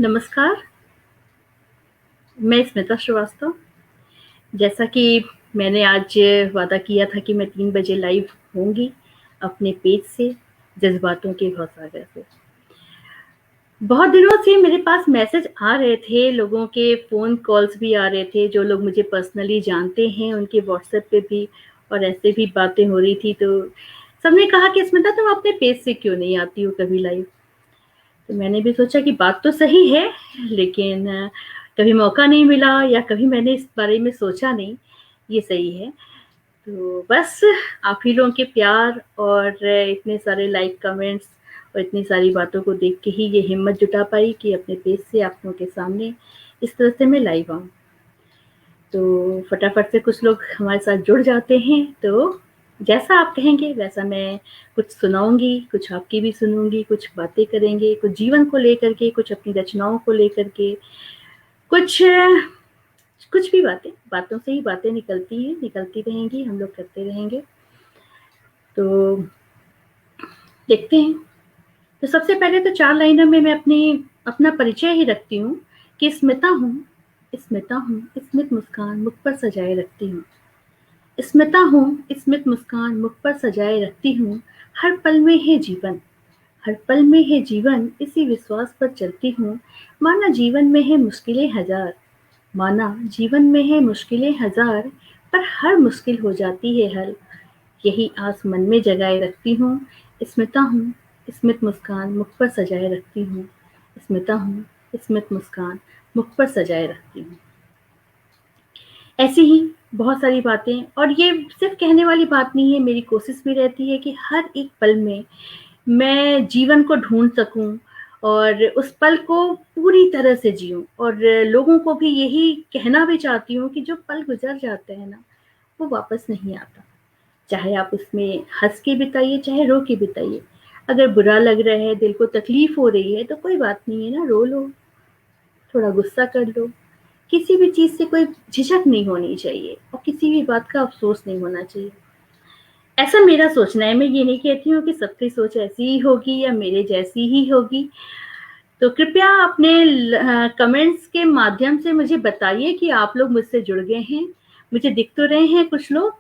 नमस्कार, मैं स्मिता श्रीवास्तव। जैसा कि मैंने आज वादा किया था कि मैं 3 बजे लाइव होंगी अपने पेज से, जज़्बातों के भवसागर से। बहुत दिनों से मेरे पास मैसेज आ रहे थे, लोगों के फ़ोन कॉल्स भी आ रहे थे, जो लोग मुझे पर्सनली जानते हैं, उनके व्हाट्सएप पे भी और ऐसे भी बातें हो रही थी, तो सबने कहा कि स्मिता तुम अपने पेज से क्यों नहीं आती हो कभी लाइव? तो मैंने भी सोचा कि बात तो सही है, लेकिन कभी मौका नहीं मिला या कभी मैंने इस बारे में सोचा नहीं, ये सही है। तो बस आप ही लोगों के प्यार और इतने सारे लाइक कमेंट्स और इतनी सारी बातों को देख के ही ये हिम्मत जुटा पाई कि अपने पेज से आप लोगों के सामने इस तरह से मैं लाइव आऊँ। तो फटाफट से कुछ लोग हमारे साथ जुड़ जाते हैं, तो जैसा आप कहेंगे वैसा मैं कुछ सुनाऊँगी, कुछ आपकी भी सुनूँगी, कुछ बातें करेंगे, कुछ जीवन को लेकर के, कुछ अपनी रचनाओं को लेकर के, कुछ कुछ भी बातें, बातों से ही बातें निकलती हैं, निकलती रहेंगी, हम लोग करते रहेंगे। तो देखते हैं। तो सबसे पहले तो 4 लाइनों में मैं अपना परिचय ही रखती हूँ कि स्मिता हूँ, स्मिता हूँ, स्मित मुस्कान मुख पर सजाए रखती हूँ। स्मिता हूँ, स्मित मुस्कान मुख पर सजाए रखती हूँ। हर पल में है जीवन, हर पल में है जीवन, इसी विश्वास पर चलती हूँ। माना जीवन में है मुश्किलें हजार, माना जीवन में है मुश्किलें हजार, पर हर मुश्किल हो जाती है हल। यही आस मन में जगाए रखती हूँ। स्मिता हूँ, स्मित मुस्कान मुख पर सजाए रखती हूँ। स्मिता हूँ, स्मित मुस्कान मुख पर सजाए रखती हूँ। ऐसी ही बहुत सारी बातें, और ये सिर्फ कहने वाली बात नहीं है, मेरी कोशिश भी रहती है कि हर एक पल में मैं जीवन को ढूँढ सकूँ और उस पल को पूरी तरह से जिऊँ, और लोगों को भी यही कहना भी चाहती हूँ कि जो पल गुज़र जाता है ना, वो वापस नहीं आता। चाहे आप उसमें हँस के बिताइए, चाहे रो के बिताइए। अगर बुरा लग रहा है, दिल को तकलीफ़ हो रही है, तो कोई बात नहीं है ना, रो लो, थोड़ा गुस्सा कर लो। किसी भी चीज़ से कोई झिझक नहीं होनी चाहिए और किसी भी बात का अफ़सोस नहीं होना चाहिए। ऐसा मेरा सोचना है, मैं ये नहीं कहती हूँ कि सबकी सोच ऐसी ही होगी या मेरे जैसी ही होगी। तो कृपया अपने कमेंट्स के माध्यम से मुझे बताइए कि आप लोग मुझसे जुड़ गए हैं। मुझे दिख तो रहे हैं कुछ लोग,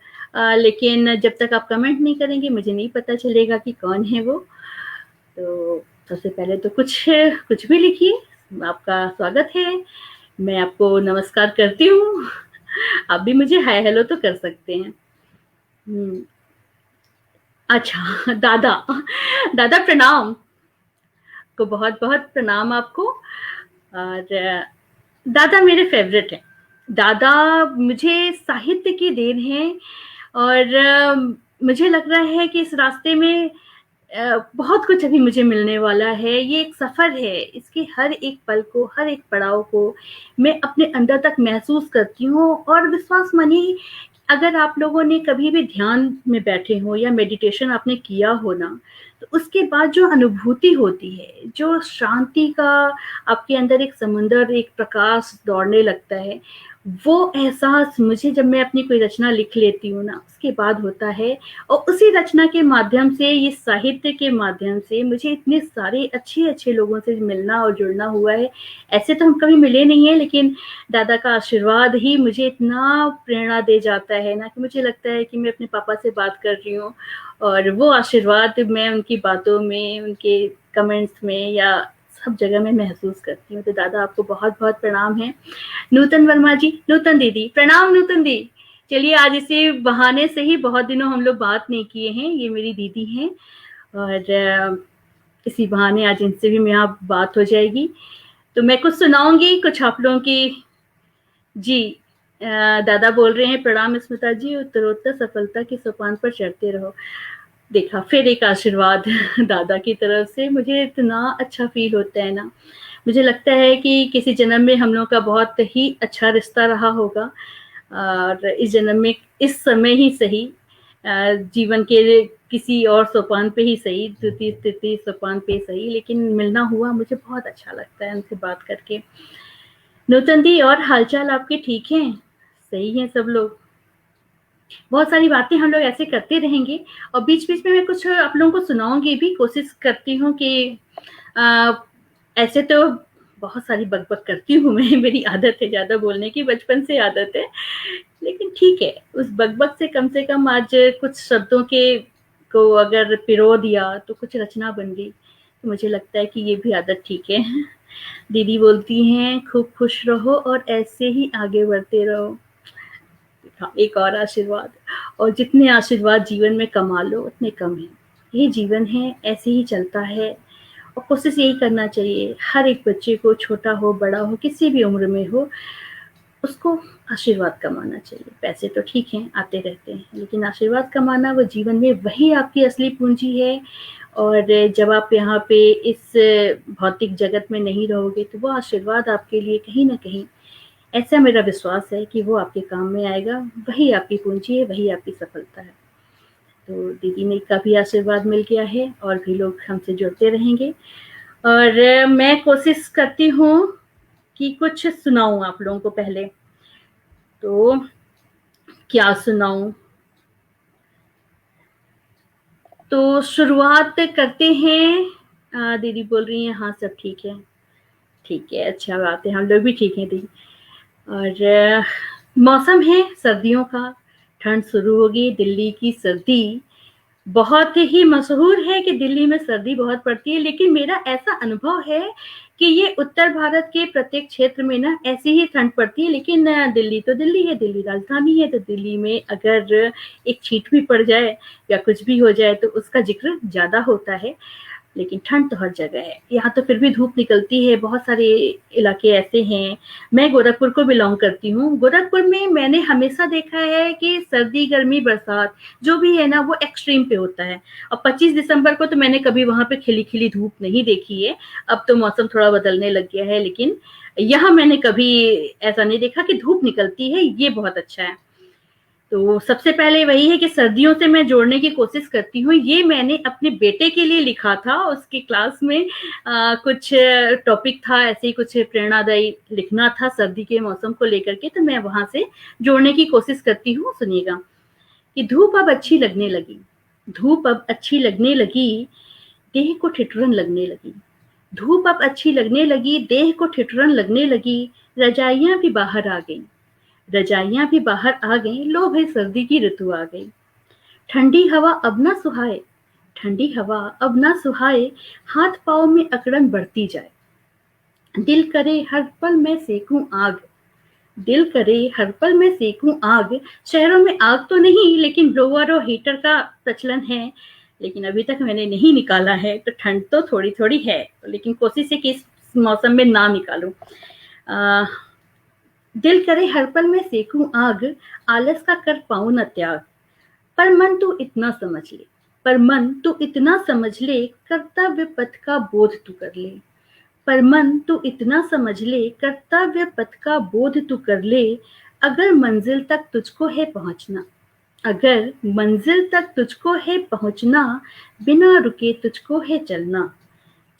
लेकिन जब तक आप कमेंट नहीं करेंगे मुझे नहीं पता चलेगा कि कौन है वो। तो सबसे पहले तो कुछ कुछ भी लिखिए, आपका स्वागत है। मैं आपको नमस्कार करती हूँ। आप भी मुझे हाय हेलो तो कर सकते हैं। अच्छा, दादा, दादा प्रणाम। को बहुत-बहुत प्रणाम आपको। और दादा मेरे फ़ेवरेट हैं। दादा मुझे साहित्य की देन है, और मुझे लग रहा है कि इस रास्ते में बहुत कुछ अभी मुझे मिलने वाला है। ये एक सफ़र है, इसके हर एक पल को, हर एक पड़ाव को मैं अपने अंदर तक महसूस करती हूँ, और विश्वास मानिए, अगर आप लोगों ने कभी भी ध्यान में बैठे हो या मेडिटेशन आपने किया हो ना, तो उसके बाद जो अनुभूति होती है, जो शांति का आपके अंदर एक समुंदर, एक प्रकाश दौड़ने लगता है, वो एहसास मुझे जब मैं अपनी कोई रचना लिख लेती हूँ ना, उसके बाद होता है। और उसी रचना के माध्यम से, ये साहित्य के माध्यम से मुझे इतने सारे अच्छे-अच्छे लोगों से मिलना और जुड़ना हुआ है। ऐसे तो हम कभी मिले नहीं हैं, लेकिन दादा का आशीर्वाद ही मुझे इतना प्रेरणा दे जाता है ना, कि मुझे लगता है कि मैं अपने पापा से बात कर रही हूँ, और वो आशीर्वाद मैं उनकी बातों में, उनके कमेंट्स में या सब जगह मैं महसूस करती हूँ। तो दादा आपको बहुत-बहुत प्रणाम है। नूतन वर्मा जी, नूतन दीदी, प्रणाम नूतन दी। चलिए आज इसी बहाने से ही, बहुत दिनों हम लोग बात नहीं किए हैं, ये मेरी दीदी हैं, और इसी बहाने आज इनसे भी मेरी यहाँ बात हो जाएगी। तो मैं कुछ सुनाऊँगी, कुछ आप लोगों की। जी, दादा बोल रहे हैं प्रणाम स्मिता जी, उत्तरोत्तर सफलता के सोपान पर चढ़ते रहो। देखा, फिर एक आशीर्वाद दादा की तरफ से, मुझे इतना अच्छा फ़ील होता है ना। मुझे लगता है कि किसी जन्म में हम लोगों का बहुत ही अच्छा रिश्ता रहा होगा, और इस जन्म में, इस समय ही सही, जीवन के किसी और सोपान पे ही सही, द्वितीय तृतीय सोपान पे सही, लेकिन मिलना हुआ, मुझे बहुत अच्छा लगता है उनसे बात करके। नूतन दी, और हालचाल आपके ठीक हैं? सही हैं सब लोग? बहुत सारी बातें हम लोग ऐसे करते रहेंगे, और बीच-बीच में मैं कुछ आप लोगों को सुनाऊँगी भी, कोशिश करती हूँ कि अ, ऐसे तो बहुत सारी बक-बक करती हूँ मैं, मेरी आदत है ज़्यादा बोलने की, बचपन से आदत है। लेकिन ठीक है, उस बक-बक से कम आज कुछ शब्दों के को अगर पिरो दिया, तो कुछ रचना बन गई। तो मुझे लगता है कि ये भी आदत ठीक है। दीदी बोलती हैं, "खूब खुश रहो और ऐसे ही आगे बढ़ते रहो।" हाँ, एक और आशीर्वाद और जितने आशीर्वाद जीवन में कमा लो उतने कम हैं। ये जीवन है, ऐसे ही चलता है और कोशिश यही करना चाहिए हर एक बच्चे को, छोटा हो, बड़ा हो, किसी भी उम्र में हो, उसको आशीर्वाद कमाना चाहिए। पैसे तो ठीक हैं, आते रहते हैं, लेकिन आशीर्वाद कमाना वो जीवन में वही आपकी असली पूँजी है और जब आप यहाँ पे इस भौतिक जगत में नहीं रहोगे, तो वो आशीर्वाद आपके लिए कहीं न कहीं ऐसा मेरा विश्वास है कि वो आपके काम में आएगा, वही आपकी पूँजी है, वही आपकी सफलता है। तो दीदी ने का भी आशीर्वाद मिल गया है और भी लोग हमसे जुड़ते रहेंगे और मैं कोशिश करती हूँ कि कुछ सुनाऊँ आप लोगों को पहले। तो क्या सुनाऊँ? तो शुरुआत करते हैं दीदी बोल रही हैं हाँ, सब ठीक है, अच्छा बात है, हम लोग भी ठीक हैं दी। और मौसम है सर्दियों का, ठंड शुरू होगी, दिल्ली की सर्दी बहुत ही मशहूर है कि दिल्ली में सर्दी बहुत पड़ती है, लेकिन मेरा ऐसा अनुभव है कि ये उत्तर भारत के प्रत्येक क्षेत्र में ना ऐसी ही ठंड पड़ती है, लेकिन दिल्ली तो दिल्ली है, दिल्ली राजधानी है, तो दिल्ली में अगर एक छींट भी पड़ जाए या कुछ भी हो जाए तो उसका ज़िक्र ज़्यादा होता है। लेकिन ठंड तो हर जगह है। यहाँ तो फिर भी धूप निकलती है, बहुत सारे इलाके ऐसे हैं। मैं गोरखपुर को बिलॉन्ग करती हूँ। गोरखपुर में मैंने हमेशा देखा है कि सर्दी, गर्मी, बरसात जो भी है ना वो एक्सट्रीम पे होता है। और 25 दिसंबर को तो मैंने कभी वहाँ पे खिली-खिली धूप नहीं देखी है। अब तो मौसम थोड़ा बदलने लग गया है, लेकिन यहाँ मैंने कभी ऐसा नहीं देखा कि धूप निकलती है, ये बहुत अच्छा है। तो सबसे पहले वही है कि सर्दियों से मैं जोड़ने की कोशिश करती हूँ। ये मैंने अपने बेटे के लिए लिखा था, उसकी क्लास में कुछ टॉपिक था, ऐसे ही कुछ प्रेरणादायी लिखना था सर्दी के मौसम को लेकर के, तो मैं वहाँ से जोड़ने की कोशिश करती हूँ, सुनिएगा। कि धूप अब अच्छी लगने लगी, धूप अब अच्छी लगने लगी, देह को ठिठुरन लगने लगी। धूप अब अच्छी लगने लगी, देह को ठिठुरन लगने लगी, रजाइयाँ भी बाहर आ गईं। रजाइयाँ भी बाहर आ गईं, लो भई सर्दी की ऋतु आ गई। ठंडी हवा अब ना सुहाए, ठंडी हवा अब ना सुहाए, हाथ-पाँव में अकड़न बढ़ती जाए। दिल करे हर पल मैं सेकूँ आग, दिल करे हर पल मैं सेकूँ आग। शहरों में आग तो नहीं, लेकिन ब्लोअर और हीटर का प्रचलन है, लेकिन अभी तक मैंने नहीं निकाला है, तो ठंड तो थोड़ी-थोड़ी है, लेकिन कोशिश है कि इस मौसम में ना निकालूँ। दिल करे हर पल मैं सेकूं आग, आलस का कर पाऊं न त्याग। पर मन तू इतना समझ ले, पर मन तू इतना समझ ले, कर्तव्य पथ का बोध तू कर ले। पर मन तू इतना समझ ले, कर्तव्य पथ का बोध तू कर ले। अगर मंजिल तक तुझको है पहुंचना, अगर मंजिल तक तुझको है पहुंचना, बिना रुके तुझको है चलना।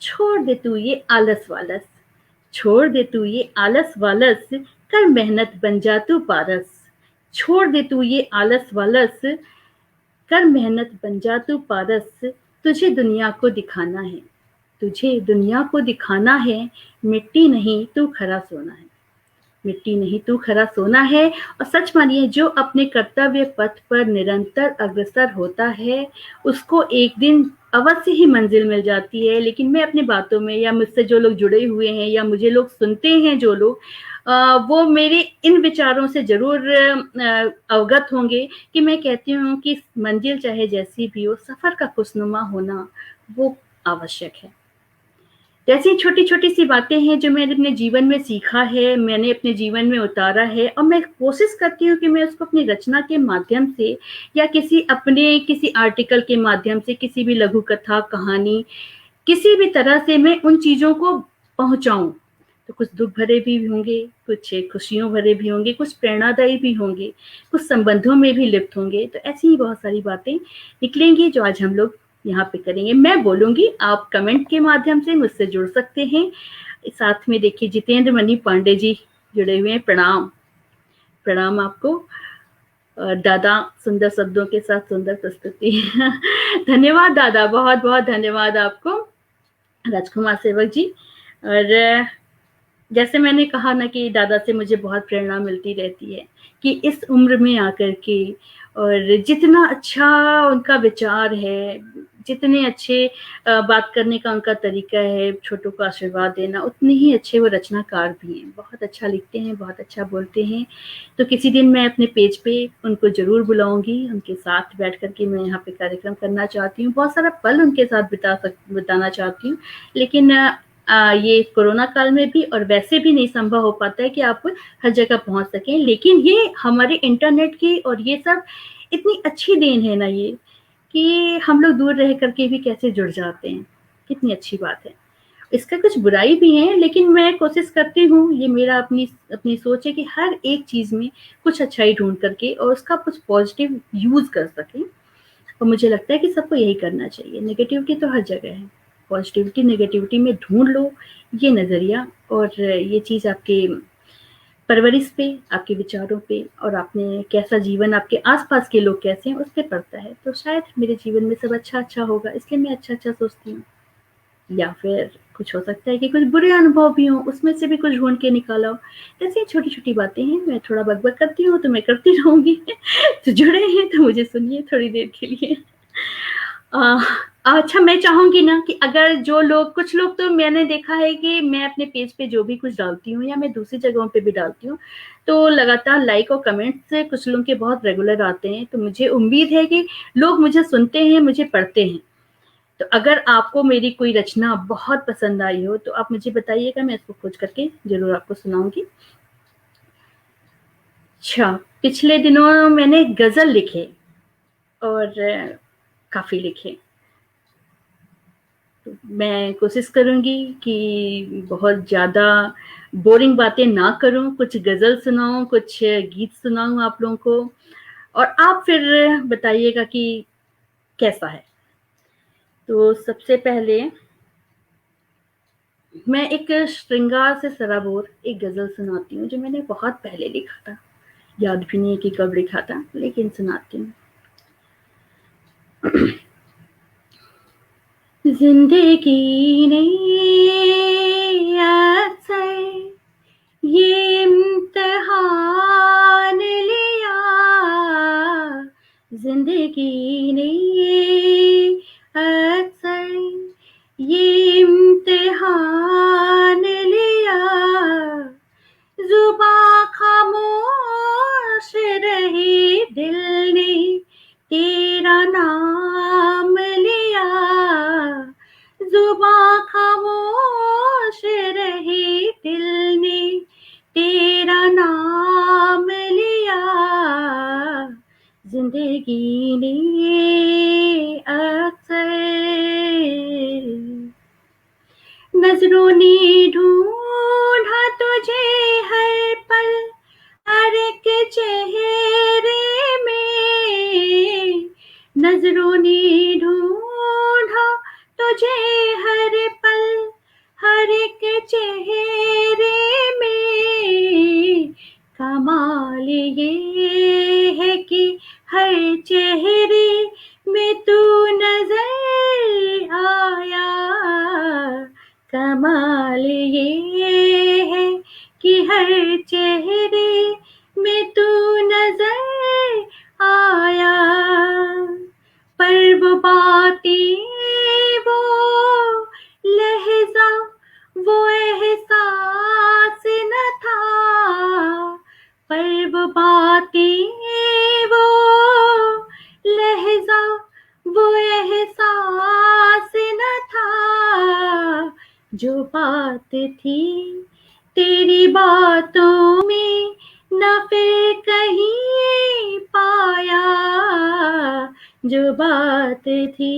छोड़ दे तू ये आलस वालस, छोड़ दे तू ये आलस वालस, कर मेहनत बन जा तू पारस। छोड़ दे तू ये आलस वालस, कर मेहनत बन जा तू पारस। तुझे दुनिया को दिखाना है, तुझे दुनिया को दिखाना है, मिट्टी नहीं तू खरा सोना है। मिट्टी नहीं तू खरा सोना है। और सच मानिए, जो अपने कर्तव्य पथ पर निरंतर अग्रसर होता है, उसको एक दिन अवश्य ही मंजिल मिल जाती है। लेकिन मैं अपनी बातों में या मुझसे जो लोग जुड़े हुए हैं या मुझे लोग सुनते हैं जो लोग, वो मेरे इन विचारों से ज़रूर अवगत होंगे कि मैं कहती हूँ कि मंजिल चाहे जैसी भी हो, सफ़र का खुशनुमा होना वो आवश्यक है। जैसी छोटी-छोटी सी बातें हैं जो मैंने अपने जीवन में सीखा है, मैंने अपने जीवन में उतारा है और मैं कोशिश करती हूँ कि मैं उसको अपनी रचना के माध्यम से या किसी आर्टिकल के माध्यम से, किसी भी लघु कथा, कहानी, किसी भी तरह से मैं उन चीज़ों को पहुँचाऊँ। तो कुछ दुःख भरे भी होंगे, कुछ खुशियों भरे भी होंगे, कुछ प्रेरणादायी भी होंगे, कुछ संबंधों में भी लिप्त होंगे। तो ऐसी ही बहुत सारी बातें निकलेंगी जो आज हम लोग यहाँ पे करेंगे। मैं बोलूँगी, आप कमेंट के माध्यम से मुझसे जुड़ सकते हैं। साथ में देखिए जितेंद्र मणि पांडे जी जुड़े हुए हैं, प्रणाम। प्रणाम आपको। दादा सुंदर शब्दों के साथ सुंदर प्रस्तुति। धन्यवाद दादा, बहुत-बहुत धन्यवाद आपको, राजकुमार सेवक जी। और जैसे मैंने कहा ना कि दादा से मुझे बहुत प्रेरणा मिलती रहती है कि इस उम्र में आकर के और जितना अच्छा उनका विचार है, जितने अच्छे बात करने का उनका तरीका है, छोटों को आशीर्वाद देना, उतने ही अच्छे वो रचनाकार भी हैं। बहुत अच्छा लिखते हैं, बहुत अच्छा बोलते हैं। तो किसी दिन मैं अपने पेज पे उनको ज़रूर बुलाऊँगी, उनके साथ बैठ कर के मैं यहाँ पे कार्यक्रम करना चाहती हूँ। बहुत सारा पल उनके साथ बिताना चाहती हूँ। लेकिन ये कोरोना काल में भी और वैसे भी नहीं संभव हो पाता है कि आप हर जगह पहुँच सकें। लेकिन ये हमारे इंटरनेट की और ये सब इतनी अच्छी देन है ना ये, कि हम लोग दूर रह कर के भी कैसे जुड़ जाते हैं। कितनी अच्छी बात है। इसका कुछ बुराई भी है, लेकिन मैं कोशिश करती हूँ, ये मेरा अपनी अपनी सोच है कि हर एक चीज़ में कुछ अच्छाई ढूँढ करके और उसका कुछ पॉज़िटिव यूज़ कर सकें। और मुझे लगता है कि सबको यही करना चाहिए। नेगेटिविटी तो हर जगह है। पॉज़िटिविटी नेगेटिविटी में ढूँढ लो ये नज़रिया, और ये चीज़ आपके परवरिश पे, आपके विचारों पे और आपने कैसा जीवन, आपके आस-पास के लोग कैसे हैं, उस पे पड़ता है। तो शायद मेरे जीवन में सब अच्छा-अच्छा होगा, इसलिए मैं अच्छा-अच्छा सोचती हूँ। या फिर कुछ हो सकता है कि कुछ बुरे अनुभव भी हों, उसमें से भी कुछ ढूँढ के निकाला हो। ऐसी छोटी-छोटी बातें हैं, मैं थोड़ा बक-बक करती हूँ, तो मैं करती रहूँगी। तो जुड़े हैं तो मुझे सुनिए थोड़ी देर के लिए। अ, अच्छा, मैं चाहूँगी ना कि अगर जो लोग, कुछ लोग तो मैंने देखा है कि मैं अपने पेज पे जो भी कुछ डालती हूँ या मैं दूसरी जगहों पे भी डालती हूँ, तो लगातार लाइक और कमेंट्स कुछ लोगों के बहुत रेगुलर आते हैं। तो मुझे उम्मीद है कि लोग मुझे सुनते हैं, मुझे पढ़ते हैं। तो अगर आपको मेरी कोई रचना बहुत पसंद आई हो, तो आप मुझे बताइएगा, मैं इसको खोज करके ज़रूर आपको सुनाऊँगी। अच्छा, पिछले दिनों मैंने गज़ल लिखे और काफ़ी लिखे। तो मैं कोशिश करूँगी कि बहुत ज़्यादा बोरिंग बातें ना करूँ, कुछ गज़ल सुनाऊँ, कुछ गीत सुनाऊँ आप लोगों को, और आप फिर बताइएगा कि कैसा है। तो सबसे पहले मैं एक श्रृंगार से सराबोर एक गज़ल सुनाती हूँ, जो मैंने बहुत पहले लिखा था। याद भी नहीं है कि कब लिखा था, लेकिन सुनाती हूँ। ज़िंदगी ने अक्सर ये इम्तिहान लिया, ज़िंदगी ने अक्सर ये इम्तिहान लिया, ज़ुबां खामोश रही, दिल ने तेरा नाम लिया, ज़ुबां खामोश रही, दिल ने तेरा नाम लिया, ज़िंदगी ने अक्सर नज़रों ने ढूँढा तुझे हर पल, हर एक चेहरे में, नज़रों ने ढूँढा तुझे हर पल, हर एक चेहरे में, कमाल ये है कि हर चेहरे में तू नज़र आया, कमाल ये है कि हर चेहरे में तू नज़र आया, पर वो बातें, वो लहज़ा, वो एहसास न था, पर वो बातें, वो लहज़ा, वो एहसास न था, जो बात थी तेरी बातों में न फिर कहीं पाया, जो बात थी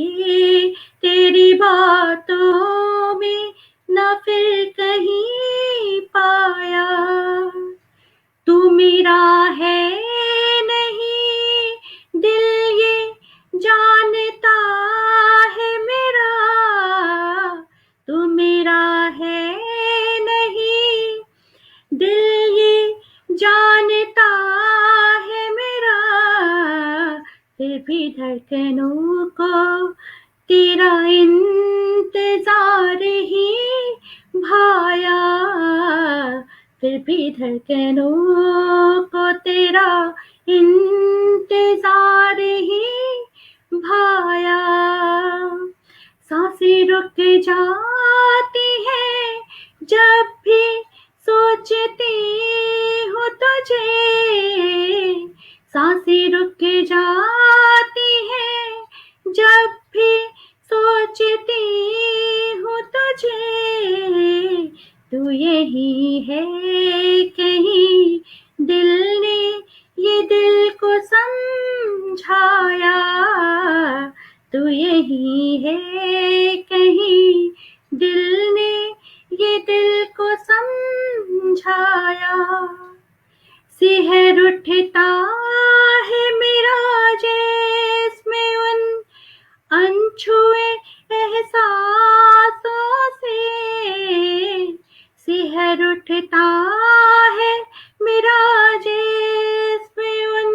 तेरी बातों में न फिर कहीं पाया, तू मेरा है नहीं, दिल ये जानता है मेरा, तू मेरा है नहीं, दिल ये जानता है मेरा, फिर भी धड़कनों को तेरा इंतजार ही भाया, भी धड़कनों को तेरा इंतजार ही भाया, सांसें रुक जाती है जब भी सोचती हूँ तुझे, सांसें रुक जाती है जब भी सोचती हूँ तुझे, तू यही है कहीं दिल ने ये दिल को समझाया, तू यही है कहीं दिल ने ये दिल को समझाया, सिहर उठता है मेरा जिस्म उन अनछुए एहसासों से, सिहर उठता है मेरा जिस्म उन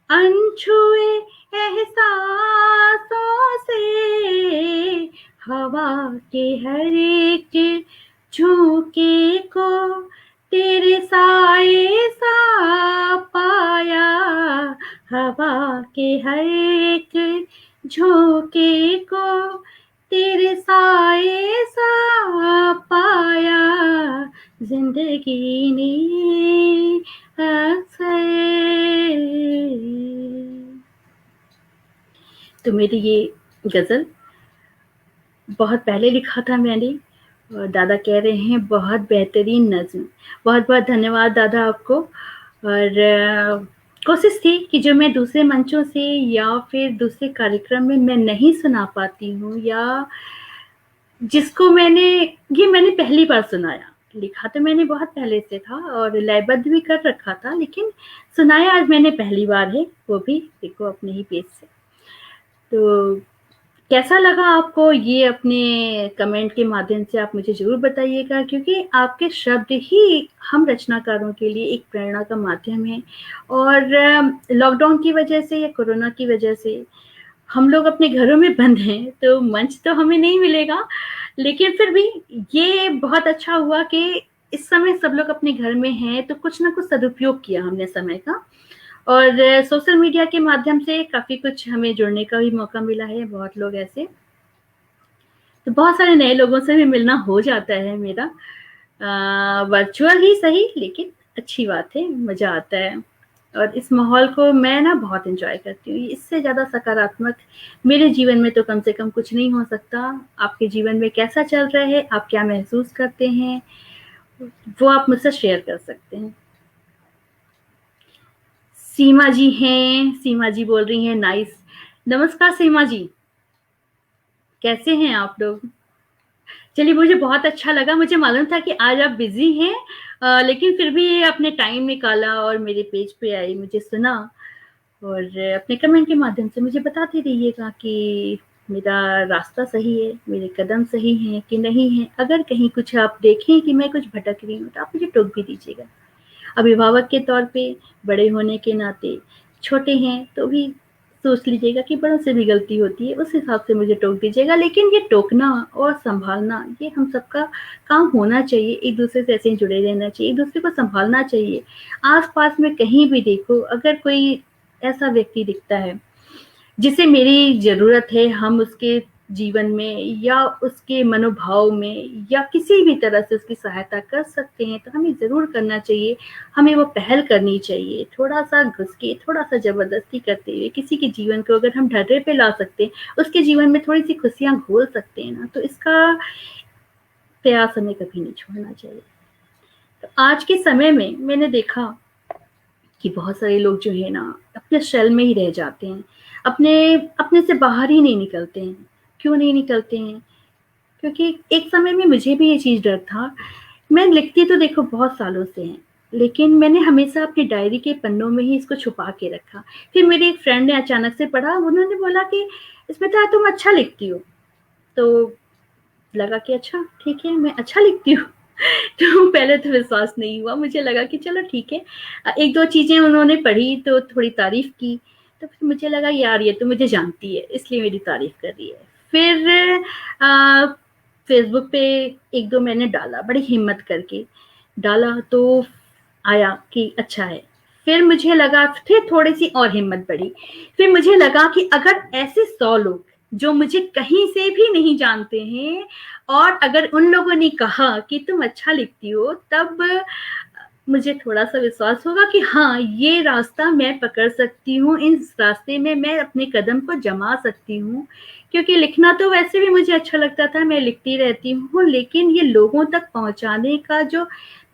अनछुए एहसासों से, हवा के हर एक झोंके को तेरे साए सा पाया, हवा के हर एक झोंके को तेरे साए सा पाया, जिंदगी ने अक्सर। तो मेरी ये गज़ल बहुत पहले लिखा था मैंने, और दादा कह रहे हैं बहुत बेहतरीन नज़्म। बहुत बहुत धन्यवाद दादा आपको। और कोशिश थी कि जो मैं दूसरे मंचों से या फिर दूसरे कार्यक्रम में मैं नहीं सुना पाती हूँ, या जिसको मैंने पहली बार सुनाया, लिखा तो मैंने बहुत पहले से था और लयबद्ध भी कर रखा था, लेकिन सुनाया आज मैंने पहली बार है, वो भी देखो अपने ही पेज से। तो कैसा लगा आपको ये, अपने कमेंट के माध्यम से आप मुझे ज़रूर बताइएगा, क्योंकि आपके शब्द ही हम रचनाकारों के लिए एक प्रेरणा का माध्यम है। और लॉकडाउन की वजह से या कोरोना की वजह से हम लोग अपने घरों में बंद हैं, तो मंच तो हमें नहीं मिलेगा, लेकिन फिर भी ये बहुत अच्छा हुआ कि इस समय सब लोग अपने घर में हैं, तो कुछ ना कुछ सदुपयोग किया हमने समय का। और सोशल मीडिया के माध्यम से काफ़ी कुछ हमें जुड़ने का भी मौका मिला है, बहुत लोग ऐसे, तो बहुत सारे नए लोगों से भी मिलना हो जाता है मेरा, वर्चुअल ही सही, लेकिन अच्छी बात है, मज़ा आता है। और इस माहौल को मैं ना बहुत एंजॉय करती हूँ। इससे ज़्यादा सकारात्मक मेरे जीवन में तो कम से कम कुछ नहीं हो सकता। आपके जीवन में कैसा चल रहा है, आप क्या महसूस करते हैं, वो आप मुझसे शेयर कर सकते हैं। सीमा जी हैं, सीमा जी बोल रही हैं नाइस। नमस्कार सीमा जी, कैसे हैं आप लोग? चलिए, मुझे बहुत अच्छा लगा। मुझे मालूम था कि आज आप बिजी हैं, लेकिन फिर भी आपने टाइम निकाला और मेरे पेज पे आई, मुझे सुना, और अपने कमेंट के माध्यम से मुझे बताते रहिएगा कि मेरा रास्ता सही है, मेरे कदम सही हैं कि नहीं हैं। अगर कहीं कुछ आप देखें कि मैं कुछ भटक रही हूँ, तो आप मुझे टोक भी दीजिएगा। अभिभावक के तौर पे, बड़े होने के नाते, छोटे हैं तो भी सोच लीजिएगा कि बड़ों से भी गलती होती है, उस हिसाब से मुझे टोक दीजिएगा। लेकिन ये टोकना और सँभालना, ये हम सबका काम होना चाहिए। एक दूसरे से ऐसे ही जुड़े रहना चाहिए, एक दूसरे को सँभालना चाहिए। आस-पास में कहीं भी देखो, अगर कोई ऐसा व्यक्ति दिखता है जिसे मेरी ज़रूरत है, हम उसके जीवन में या उसके मनोभाव में या किसी भी तरह से उसकी सहायता कर सकते हैं, तो हमें ज़रूर करना चाहिए। हमें वो पहल करनी चाहिए। थोड़ा-सा घुस के, थोड़ा-सा ज़बरदस्ती करते हुए किसी के जीवन को अगर हम ढर्रे पे ला सकते हैं, उसके जीवन में थोड़ी-सी खुशियाँ घोल सकते हैं ना, तो इसका प्रयास हमें कभी नहीं छोड़ना चाहिए। तो आज के समय में मैंने देखा कि बहुत सारे लोग जो है ना, अपने शेल में ही रह जाते हैं, अपने से बाहर ही नहीं निकलते हैं। क्यों नहीं निकलते हैं? क्योंकि एक समय में मुझे भी ये चीज़ डर था। मैं लिखती तो देखो बहुत सालों से हैं, लेकिन मैंने हमेशा अपनी डायरी के पन्नों में ही इसको छुपा के रखा। फिर मेरी एक फ्रेंड ने अचानक से पढ़ा, उन्होंने बोला कि स्मिता तुम अच्छा लिखती हो। तो लगा कि अच्छा ठीक है, मैं अच्छा लिखती हूँ। तो पहले तो विश्वास नहीं हुआ, मुझे लगा कि चलो ठीक है। 1-2 चीज़ें उन्होंने पढ़ी तो थोड़ी तारीफ़ की, तो फिर मुझे लगा यार ये तो मुझे जानती है, इसलिए मेरी तारीफ़ कर रही है। फिर फ़ेसबुक पे 1-2 मैंने डाला बड़ी हिम्मत करके, डाला तो आया कि अच्छा है। फिर मुझे लगा, फिर थोड़ी-सी और हिम्मत बढ़ी। फिर मुझे लगा कि अगर ऐसे 100 लोग जो मुझे कहीं से भी नहीं जानते हैं और अगर उन लोगों ने कहा कि तुम अच्छा लिखती हो, तब मुझे थोड़ा-सा विश्वास होगा कि हाँ, ये रास्ता मैं पकड़ सकती हूँ, इस रास्ते में मैं अपने कदम को जमा सकती हूँ। क्योंकि लिखना तो वैसे भी मुझे अच्छा लगता था, मैं लिखती रहती हूँ, लेकिन ये लोगों तक पहुँचाने का जो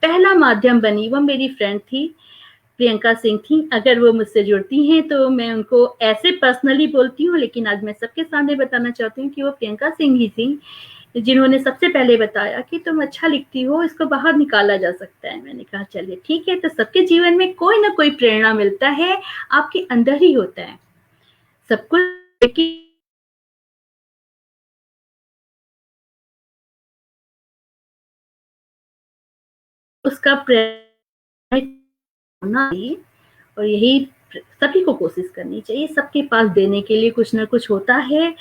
पहला माध्यम बनी, वो मेरी फ्रेंड थी, प्रियंका सिंह थी। अगर वो मुझसे जुड़ती हैं, तो मैं उनको ऐसे पर्सनली बोलती हूँ, लेकिन आज मैं सबके सामने बताना चाहती हूँ कि वो प्रियंका सिंह ही थी, जिन्होंने सबसे पहले बताया कि तुम अच्छा लिखती हो, इसको बाहर निकाला जा सकता है। मैंने कहा चलिए ठीक है, तो सबके जीवन में कोई ना कोई प्रेरणा मिलता है, आपके अंदर ही होता है। सब कुछ लेकिन उसका प्रेरणा होना चाहिए और यही सभी को कोशिश करनी चाहिए। सबके पास देने के लिए कुछ ना कुछ होता है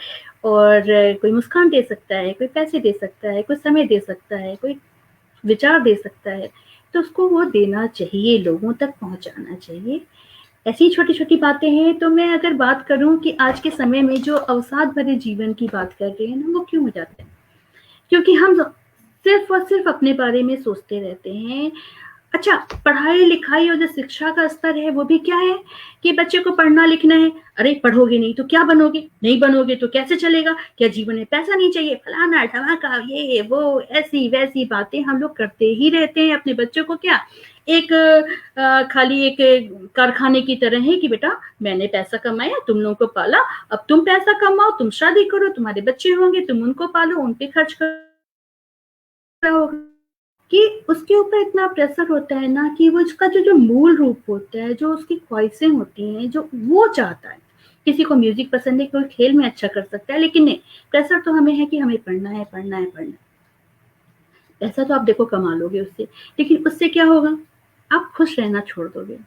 और कोई मुस्कान दे सकता है, कोई पैसे दे सकता है, कोई समय दे सकता है, कोई विचार दे सकता है, तो उसको वो देना चाहिए, लोगों तक पहुँचाना चाहिए। ऐसी छोटी-छोटी बातें हैं। तो मैं अगर बात करूँ कि आज के समय में जो अवसाद भरे जीवन की बात कर रहे हैं ना, वो क्यों हो जाते हैं? क्योंकि हम सिर्फ़ और सिर्फ़ अपने बारे में सोचते रहते हैं। अच्छा, पढ़ाई-लिखाई और जो शिक्षा का स्तर है, वो भी क्या है कि बच्चे को पढ़ना-लिखना है। अरे! पढ़ोगे नहीं तो क्या बनोगे? नहीं बनोगे तो कैसे चलेगा? क्या जीवन में पैसा नहीं चाहिए? फलाना-ढमाका, ये, वो, ऐसी-वैसी बातें हम लोग करते ही रहते हैं अपने बच्चों को क्या, एक खाली एक कारखाने की तरह है कि बेटा मैंने पैसा कमाया, तुम लोगों को पाला, अब तुम पैसा कमाओ, तुम शादी करो, तुम्हारे बच्चे होंगे, तुम उनको पालो, उन पे खर्च करो। कि उसके ऊपर इतना प्रेशर होता है ना कि वो उसका जो मूल रूप होता है, जो उसकी ख्वाहिशें होती हैं, जो वो चाहता है। किसी को म्यूज़िक पसंद है, कोई खेल में अच्छा कर सकता है, लेकिन नहीं, प्रेशर तो हमें है कि हमें पढ़ना है, पढ़ना है, पढ़ना है। पैसा तो आप देखो कमा लोगे उससे, लेकिन उससे क्या होगा? आप खुश रहना छोड़ दोगे।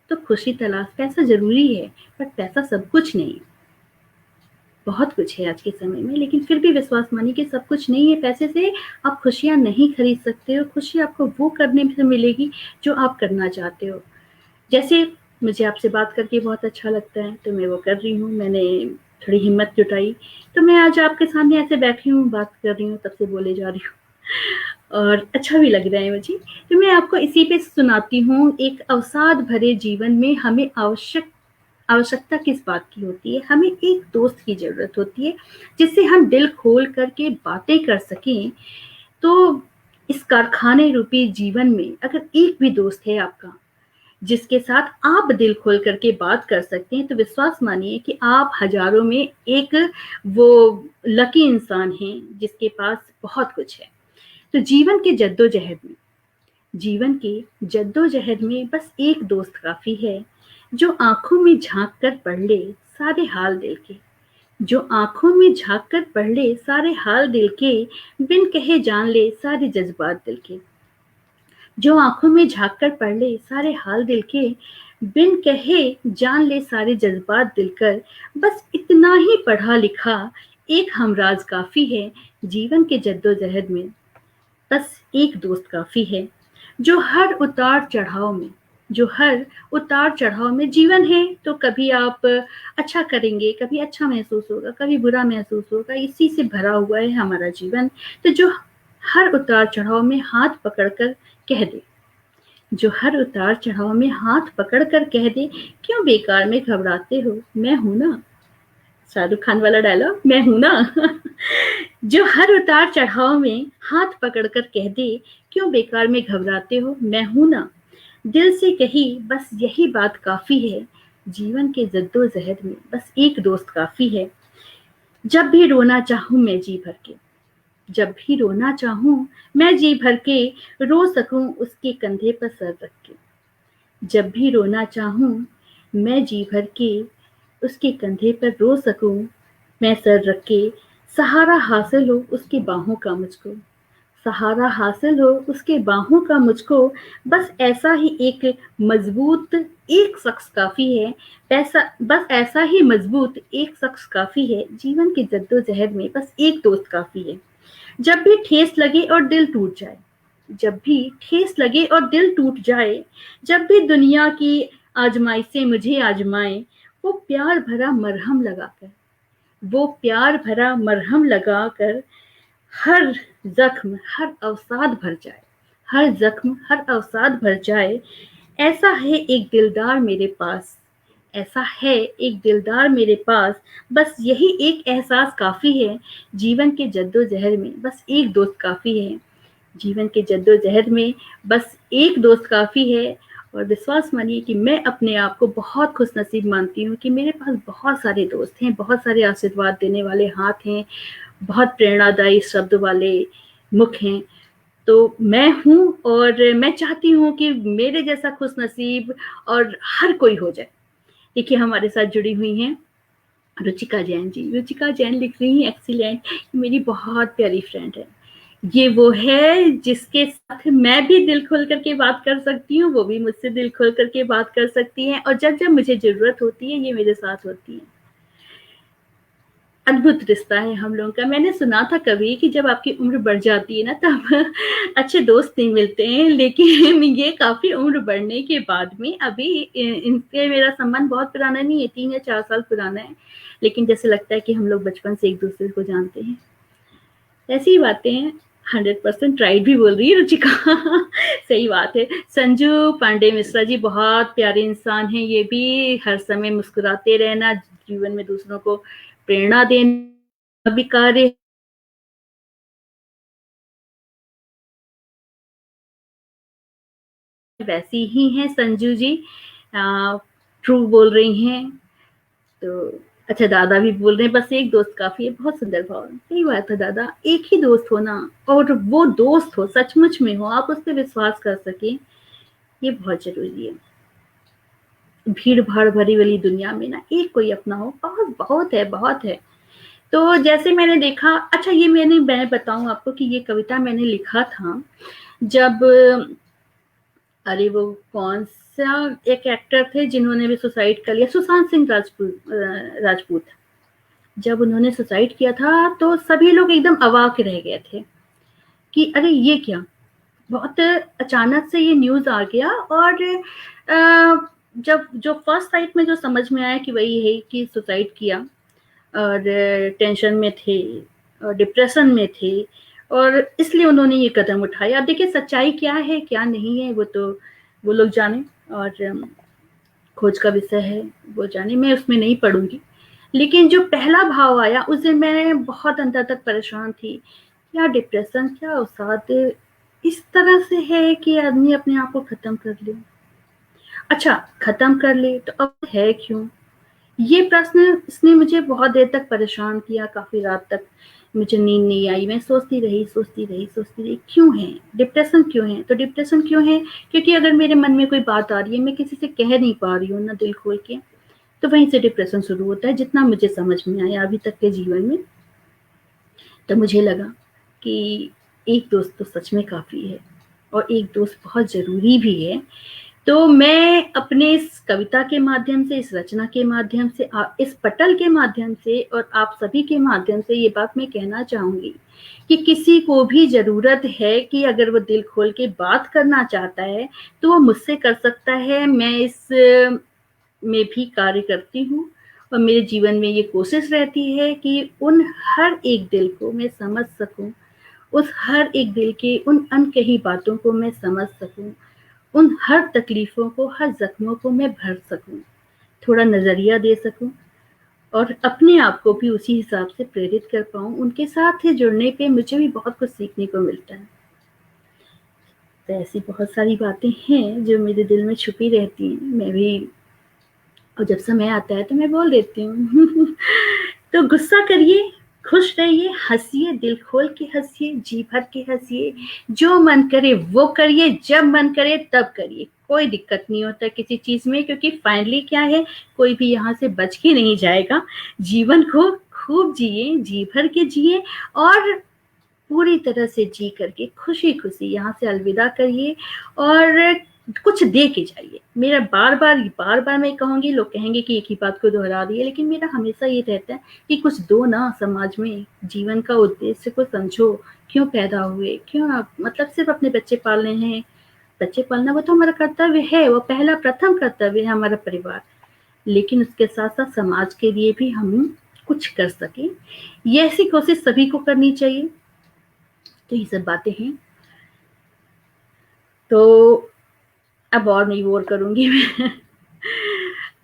तो खुशी तलाश, पैसा ज़रूरी है, बट पैसा सब कुछ नहीं है। बहुत कुछ है आज के समय में, लेकिन फिर भी विश्वास मानिए कि सब कुछ नहीं है। पैसे से आप खुशियाँ नहीं खरीद सकते हो, खुशी आपको वो करने से मिलेगी जो आप करना चाहते हो। जैसे मुझे आपसे बात करके बहुत अच्छा लगता है, तो मैं वो कर रही हूँ। मैंने थोड़ी हिम्मत जुटाई, तो मैं आज आपके सामने ऐसे बैठी हूँ, बात कर रही हूँ, तब से बोले जा रही हूँ और अच्छा भी लग रहा है मुझे। तो मैं आपको इसी पे सुनाती हूँ, एक अवसाद भरे जीवन में हमें आवश्यकता किस बात की होती है? हमें एक दोस्त की ज़रूरत होती है, जिससे हम दिल खोल कर के बातें कर सकें। तो इस कारखाने रूपी जीवन में अगर एक भी दोस्त है आपका, जिसके साथ आप दिल खोल कर के बात कर सकते हैं, तो विश्वास मानिए कि आप हज़ारों में एक वो लकी इंसान हैं, जिसके पास बहुत कुछ है। तो जीवन के जद्दोजहद में बस एक दोस्त काफ़ी है, जो आँखों में झाँक कर पढ़ ले सारे हाल दिल के, जो आँखों में झाँक कर पढ़ ले सारे हाल दिल के, बिन कहे जान ले सारे जज़्बात दिल के। जो आँखों में झाँक कर पढ़ ले सारे हाल दिल के, बिन कहे जान ले सारे जज़्बात दिल कर, बस इतना ही पढ़ा लिखा एक हमराज़ काफ़ी है, जीवन के जद्दोजहद में बस एक दोस्त काफ़ी है, जो हर उतार-चढ़ाव में जीवन है, तो कभी आप अच्छा करेंगे, कभी अच्छा महसूस होगा, कभी बुरा महसूस होगा, इसी से भरा हुआ है हमारा जीवन। तो हर उतार-चढ़ाव में हाथ पकड़ कर कह दे जो हर उतार-चढ़ाव में हाथ पकड़ कर कह दे, क्यों बेकार में घबराते हो, मैं हूँ ना। शाहरुख खान वाला डायलॉग, मैं हूँ ना। जो हर उतार-चढ़ाव में हाथ पकड़ कर कह दे, क्यों बेकार में घबराते हो, मैं हूँ ना। दिल से कही बस यही बात काफ़ी है, जीवन के जद्दोजहद में बस एक दोस्त काफ़ी है। जब भी रोना चाहूँ मैं जी भर के जब भी रोना चाहूँ मैं जी भर के, रो सकूँ उसके कंधे पर सर रख के। जब भी रोना चाहूँ मैं जी भर के, उसके कंधे पर रो सकूँ मैं सर रख के, सहारा हासिल हो उसकी बाहों का मुझको। सहारा हासिल हो उसके बाहों का मुझको, बस ऐसा ही एक मजबूत एक शख्स काफ़ी है, बस ऐसा ही मजबूत एक शख्स काफ़ी है, जीवन की जद्दोजहद में बस एक दोस्त काफ़ी है। जब भी ठेस लगे और दिल टूट जाए, जब भी ठेस लगे और दिल टूट जाए, जब भी दुनिया की आजमाइशें मुझे आजमाएं, वो प्यार भरा मरहम लगाकर, वो प्यार भरा मरहम लगाकर हर जख्म हर अवसाद भर जाए, हर जख्म हर अवसाद भर जाए। ऐसा है एक दिलदार मेरे पास, ऐसा है एक दिलदार मेरे पास, बस यही एक एहसास काफ़ी है। जीवन के जद्दोजहद में बस एक दोस्त काफ़ी है, जीवन के जद्दोजहद में बस एक दोस्त काफ़ी है। और विश्वास मानिए कि मैं अपने आप को बहुत खुशनसीब मानती हूँ कि मेरे पास बहुत सारे दोस्त हैं, बहुत सारे आशीर्वाद देने वाले हाथ हैं, बहुत प्रेरणादायी शब्द वाले मुख हैं। तो मैं हूँ और मैं चाहती हूँ कि मेरे जैसा खुशनसीब और हर कोई हो जाए। देखिए हमारे साथ जुड़ी हुई हैं रुचिका जैन जी। रुचिका जैन लिख रही हैं, एक्सीलेंट, मेरी बहुत प्यारी फ्रेंड है। ये वो है जिसके साथ मैं भी दिल खोल करके बात कर सकती हूँ, वो भी मुझसे दिल खोल करके बात कर सकती हैं, और जब जब मुझे ज़रूरत होती है ये मेरे साथ होती हैं। अद्भुत रिश्ता है हम लोगों का। मैंने सुना था कभी कि जब आपकी उम्र बढ़ जाती है ना तब अच्छे दोस्त नहीं मिलते हैं, लेकिन ये काफ़ी उम्र बढ़ने के बाद में अभी इनसे मेरा संबंध बहुत पुराना नहीं है, 3 या 4 साल पुराना है, लेकिन जैसे लगता है कि हम लोग बचपन से एक-दूसरे को जानते हैं। ऐसी ही बातें हैं। 100% राइट भी बोल रही है रुचिका। सही बात है। संजू पांडे मिश्रा जी बहुत प्यारे इंसान हैं, ये भी हर समय मुस्कुराते रहना, जीवन में दूसरों को प्रेरणा देना भी कार्य वैसी ही हैं संजू जी। ट्रू बोल रही हैं। तो अच्छा दादा भी बोल रहे हैं बस एक दोस्त काफ़ी है, बहुत सुंदर भाव। सही बात है दादा, एक ही दोस्त हो ना, और वो दोस्त हो, सचमुच में हो, आप उस पे विश्वास कर सकें, ये बहुत ज़रूरी है। भीड़-भाड़ भरी वाली दुनिया में ना एक कोई अपना हो, बहुत बहुत है, बहुत है। तो जैसे मैंने देखा, अच्छा ये मैं बताऊँ आपको कि ये कविता मैंने लिखा था जब, अरे वो कौन-सा एक एक्टर थे जिन्होंने भी सुसाइड कर लिया, सुशांत सिंह राजपूत। जब उन्होंने सुसाइड किया था तो सभी लोग एकदम अवाक रह गए थे कि अरे ये क्या, बहुत अचानक से ये न्यूज़ आ गया। और जब जो फर्स्ट साइट में जो समझ में आया कि वही है कि सुसाइड किया, और टेंशन में थे और डिप्रेशन में थे, और इसलिए उन्होंने ये कदम उठाया। अब देखिए सच्चाई क्या है क्या नहीं है वो तो वो लोग जाने, और खोज का विषय है, वो जाने, मैं उसमें नहीं पढ़ूंगी। लेकिन जो पहला भाव आया उसे मैं बहुत अंदर तक परेशान थी। क्या डिप्रेशन, क्या अवसाद इस तरह से है कि आदमी अपने आप को खत्म कर ले। अच्छा खत्म कर ले तो अब है क्यों, ये प्रश्न इसने मुझे बहुत देर तक परेशान किया, काफ़ी रात तक मुझे नींद नहीं आई। मैं सोचती रही क्यों है? डिप्रेशन क्यों है? तो डिप्रेशन क्यों है? क्योंकि अगर मेरे मन में कोई बात आ रही है, मैं किसी से कह नहीं पा रही हूँ ना दिल खोल के, तो वहीं से डिप्रेशन शुरू होता है, जितना मुझे समझ में आया अभी तक के जीवन में। तो मुझे लगा कि एक दोस्त तो सच में काफ़ी है, और एक दोस्त बहुत ज़रूरी भी है। तो मैं अपने इस कविता के माध्यम से, इस रचना के माध्यम से, इस पटल के माध्यम से और आप सभी के माध्यम से ये बात मैं कहना चाहूँगी कि किसी को भी ज़रूरत है कि अगर वो दिल खोल के बात करना चाहता है, तो वो मुझसे कर सकता है। मैं इस में भी कार्य करती हूँ, और मेरे जीवन में ये कोशिश रहती है कि उन हर एक दिल को मैं समझ सकूँ, उस हर एक दिल के उन अनकही बातों को मैं समझ सकूँ, उन हर तकलीफ़ों को, हर ज़ख्मों को मैं भर सकूँ, थोड़ा नज़रिया दे सकूँ, और अपने आप को भी उसी हिसाब से प्रेरित कर पाऊँ। उनके साथ जुड़ने पे मुझे भी बहुत कुछ सीखने को मिलता है। तो ऐसी बहुत सारी बातें हैं जो मेरे दिल में छुपी रहती हैं, मैं भी, और जब समय आता है तो मैं बोल देती हूँ। तो गुस्सा करिए, खुश रहिए, हँसिए, दिल खोल के हँसिए, जी भर के हँसिए, जो मन करे वो करिए, जब मन करे तब करिए। कोई दिक्कत नहीं होता किसी चीज़ में, क्योंकि फाइनली क्या है, कोई भी यहाँ से बच के नहीं जाएगा। जीवन को खूब जिए, जी भर के जिए, और पूरी तरह से जी करके खुशी-खुशी यहाँ से अलविदा करिए। और कुछ दे के जाइए। मेरा बार-बार मैं कहूँगी, लोग कहेंगे कि एक ही बात को दोहरा रही है, लेकिन मेरा हमेशा ये रहता है कि कुछ दो ना समाज में, जीवन का उद्देश्य को समझो, क्यों पैदा हुए, क्यों आप मतलब सिर्फ़ अपने बच्चे पालने हैं, बच्चे पालना वो तो हमारा कर्तव्य है, वो पहला प्रथम कर्तव्य है हमारा परिवार। लेकिन उसके साथ-साथ समाज के लिए भी हम कुछ कर सकें, ये ऐसी कोशिश सभी को करनी चाहिए। तो ये सब बातें हैं। तो अब और नहीं बोर करूँगी मैं।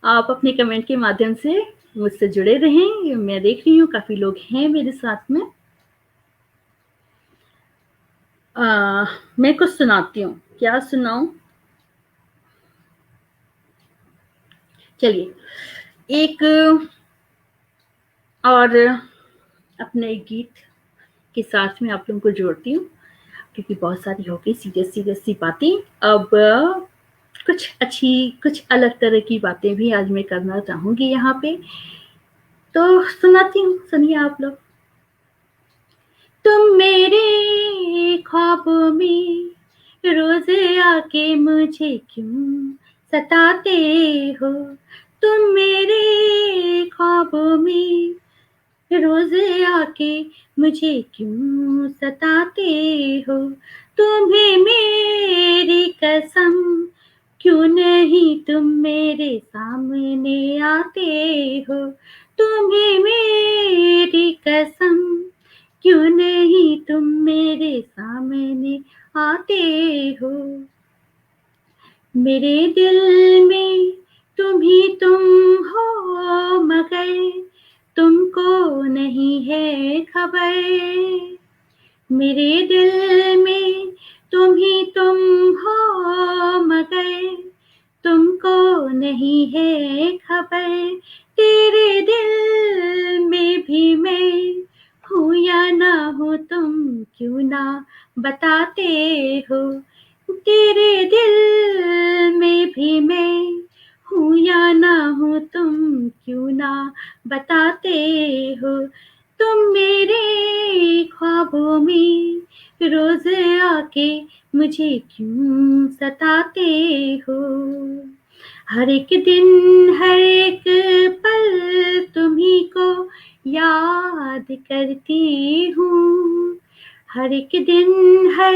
आप अपने कमेंट के माध्यम से मुझसे जुड़े रहें। मैं देख रही हूँ काफ़ी लोग हैं मेरे साथ में। मैं कुछ सुनाती हूँ। क्या सुनाऊँ? चलिए, एक और अपने गीत के साथ में आप लोगों को जोड़ती हूँ, क्योंकि बहुत सारी हो गई सीरियस सी बातें। अब कुछ अलग तरह की बातें भी आज मैं करना चाहूँगी यहाँ पे। तो सुनाती हूँ, सुनिए आप लोग। तुम मेरे ख्वाबों में रोज आके मुझे क्यों सताते हो? तुम मेरे ख्वाबों में रोज आके मुझे क्यों सताते हो? तुम्हें मेरी कसम, क्यों नहीं तुम मेरे सामने आते हो? तुम्हें मेरी कसम, क्यों नहीं तुम मेरे सामने आते हो? मेरे दिल में तुम हो, मगर तुमको नहीं है खबर। मेरे दिल में तुम हो, मगर तुमको नहीं है खबर। तेरे दिल में भी मैं हूँ या ना हूँ, तुम क्यों ना बताते हो? तेरे दिल में भी मैं हूँ या ना हूँ, तुम क्यों ना बताते हो? तुम मेरे ख्वाबों में रोज आके मुझे क्यों सताते हो? हर एक दिन हर एक पल तुम्ही को याद करती हूँ। हर एक दिन हर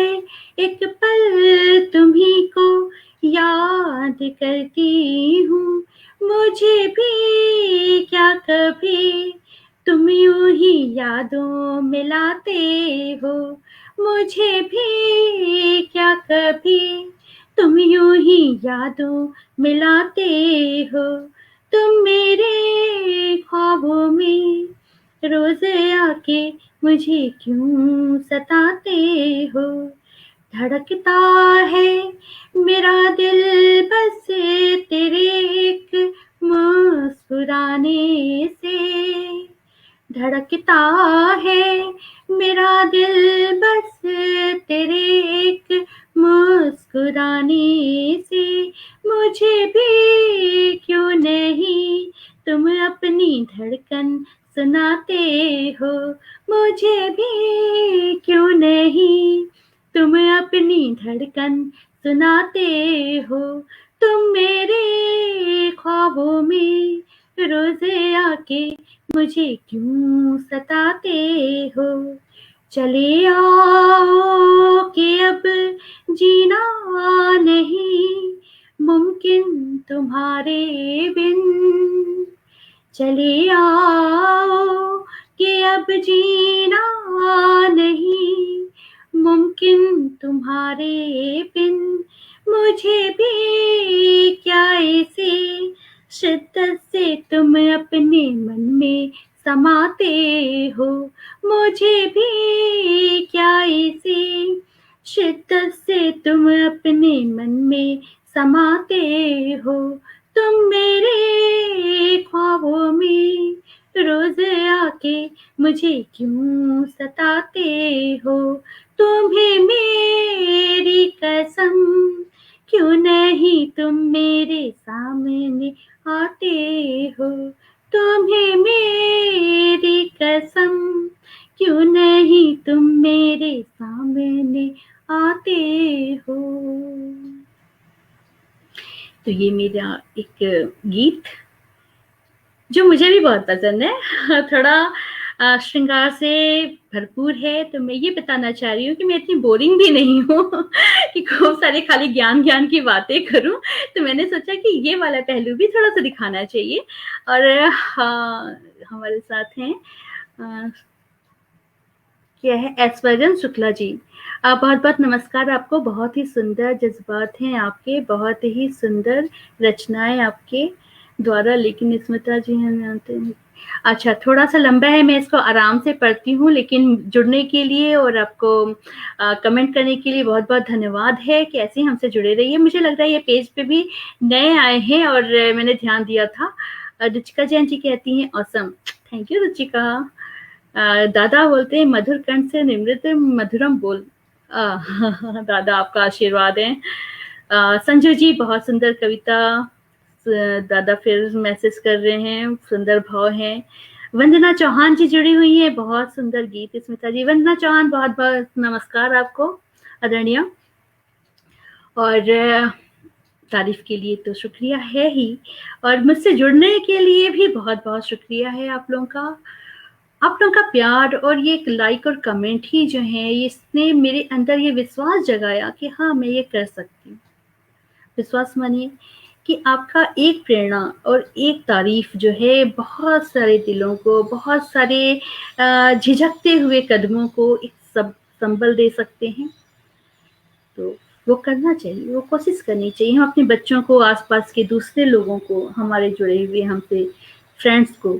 एक पल तुम्ही को याद करती हूँ। मुझे भी क्या कभी तुम यूं ही यादों में लाते हो? मुझे भी क्या कभी तुम यूं ही यादों में लाते हो? तुम मेरे ख्वाबों में रोज आके मुझे क्यों सताते हो? धड़कता है मेरा दिल बस तेरे एक मुस्कुराने से। धड़कता है मेरा दिल बस तेरे एक मुस्कुराने से। मुझे भी क्यों नहीं तुम अपनी धड़कन सुनाते हो? मुझे भी क्यों नहीं तुम अपनी धड़कन सुनाते हो? तुम मेरे ख्वाबों में रोज आके मुझे क्यों सताते हो? चले आओ कि अब जीना नहीं मुमकिन तुम्हारे बिन। चले आओ कि अब जीना नहीं मुमकिन तुम्हारे बिन। मुझे भी क्या ऐसे शिद्दत से तुम अपने मन में समाते हो? मुझे भी क्या ऐसे शिद्दत से तुम अपने मन में समाते हो? तुम मेरे ख्वाबों में रोज आके मुझे क्यों सताते हो? तुम्हें मेरी कसम, क्यों नहीं तुम मेरे सामने आते हो? तुम्हें मेरी कसम, क्यों नहीं तुम मेरे सामने आते हो? तो ये मेरा एक गीत जो मुझे भी बहुत पसंद है थोड़ा श्रृंगार से भरपूर है। तो मैं ये बताना चाह रही हूँ कि मैं इतनी बोरिंग भी नहीं हूँ कि खूब सारे खाली ज्ञान की बातें करूँ। तो मैंने सोचा कि ये वाला पहलू भी थोड़ा सा दिखाना चाहिए। और हमारे साथ हैं क्या है ऐश्वर्यन शुक्ला जी। बहुत बहुत नमस्कार आपको। बहुत ही सुंदर जज्बात हैं आपके, बहुत ही सुंदर रचनाएं आपके द्वारा। लेकिन स्मिता जी हैं, अच्छा थोड़ा सा लंबा है, मैं इसको आराम से पढ़ती हूँ। लेकिन जुड़ने के लिए और आपको कमेंट करने के लिए बहुत बहुत धन्यवाद है कि ऐसे ही हमसे जुड़े रहिए। मुझे लग रहा है ये पेज पे भी नए आए हैं और मैंने ध्यान दिया था। रुचिका जैन जी कहती हैं ऑसम। Thank you Ruchika. दादा बोलते हैं मधुर कंठ से निमृत मधुरम बोल। दादा आपका आशीर्वाद है। संजू जी बहुत सुंदर कविता। दादा फिर मैसेज कर रहे हैं, सुंदर भाव है। वंदना चौहान जी जुड़ी हुई है, बहुत सुंदर गीत। स्मिता जी, वंदना चौहान बहुत बहुत नमस्कार आपको आदरणीय। और तारीफ के लिए तो शुक्रिया है ही, और मुझसे जुड़ने के लिए भी बहुत बहुत शुक्रिया है आप लोगों का। आप लोगों का प्यार और ये एक लाइक और कमेंट ही जो है, इसने मेरे अंदर ये विश्वास जगाया कि हाँ मैं ये कर सकती हूँ। विश्वास मानिए कि आपका एक प्रेरणा और एक तारीफ जो है बहुत सारे दिलों को, बहुत सारे झिझकते हुए कदमों को एक सब संबल दे सकते हैं। तो वो करना चाहिए, वो कोशिश करनी चाहिए। हम अपने बच्चों को, आसपास के दूसरे लोगों को, हमारे जुड़े हुए हमसे फ्रेंड्स को,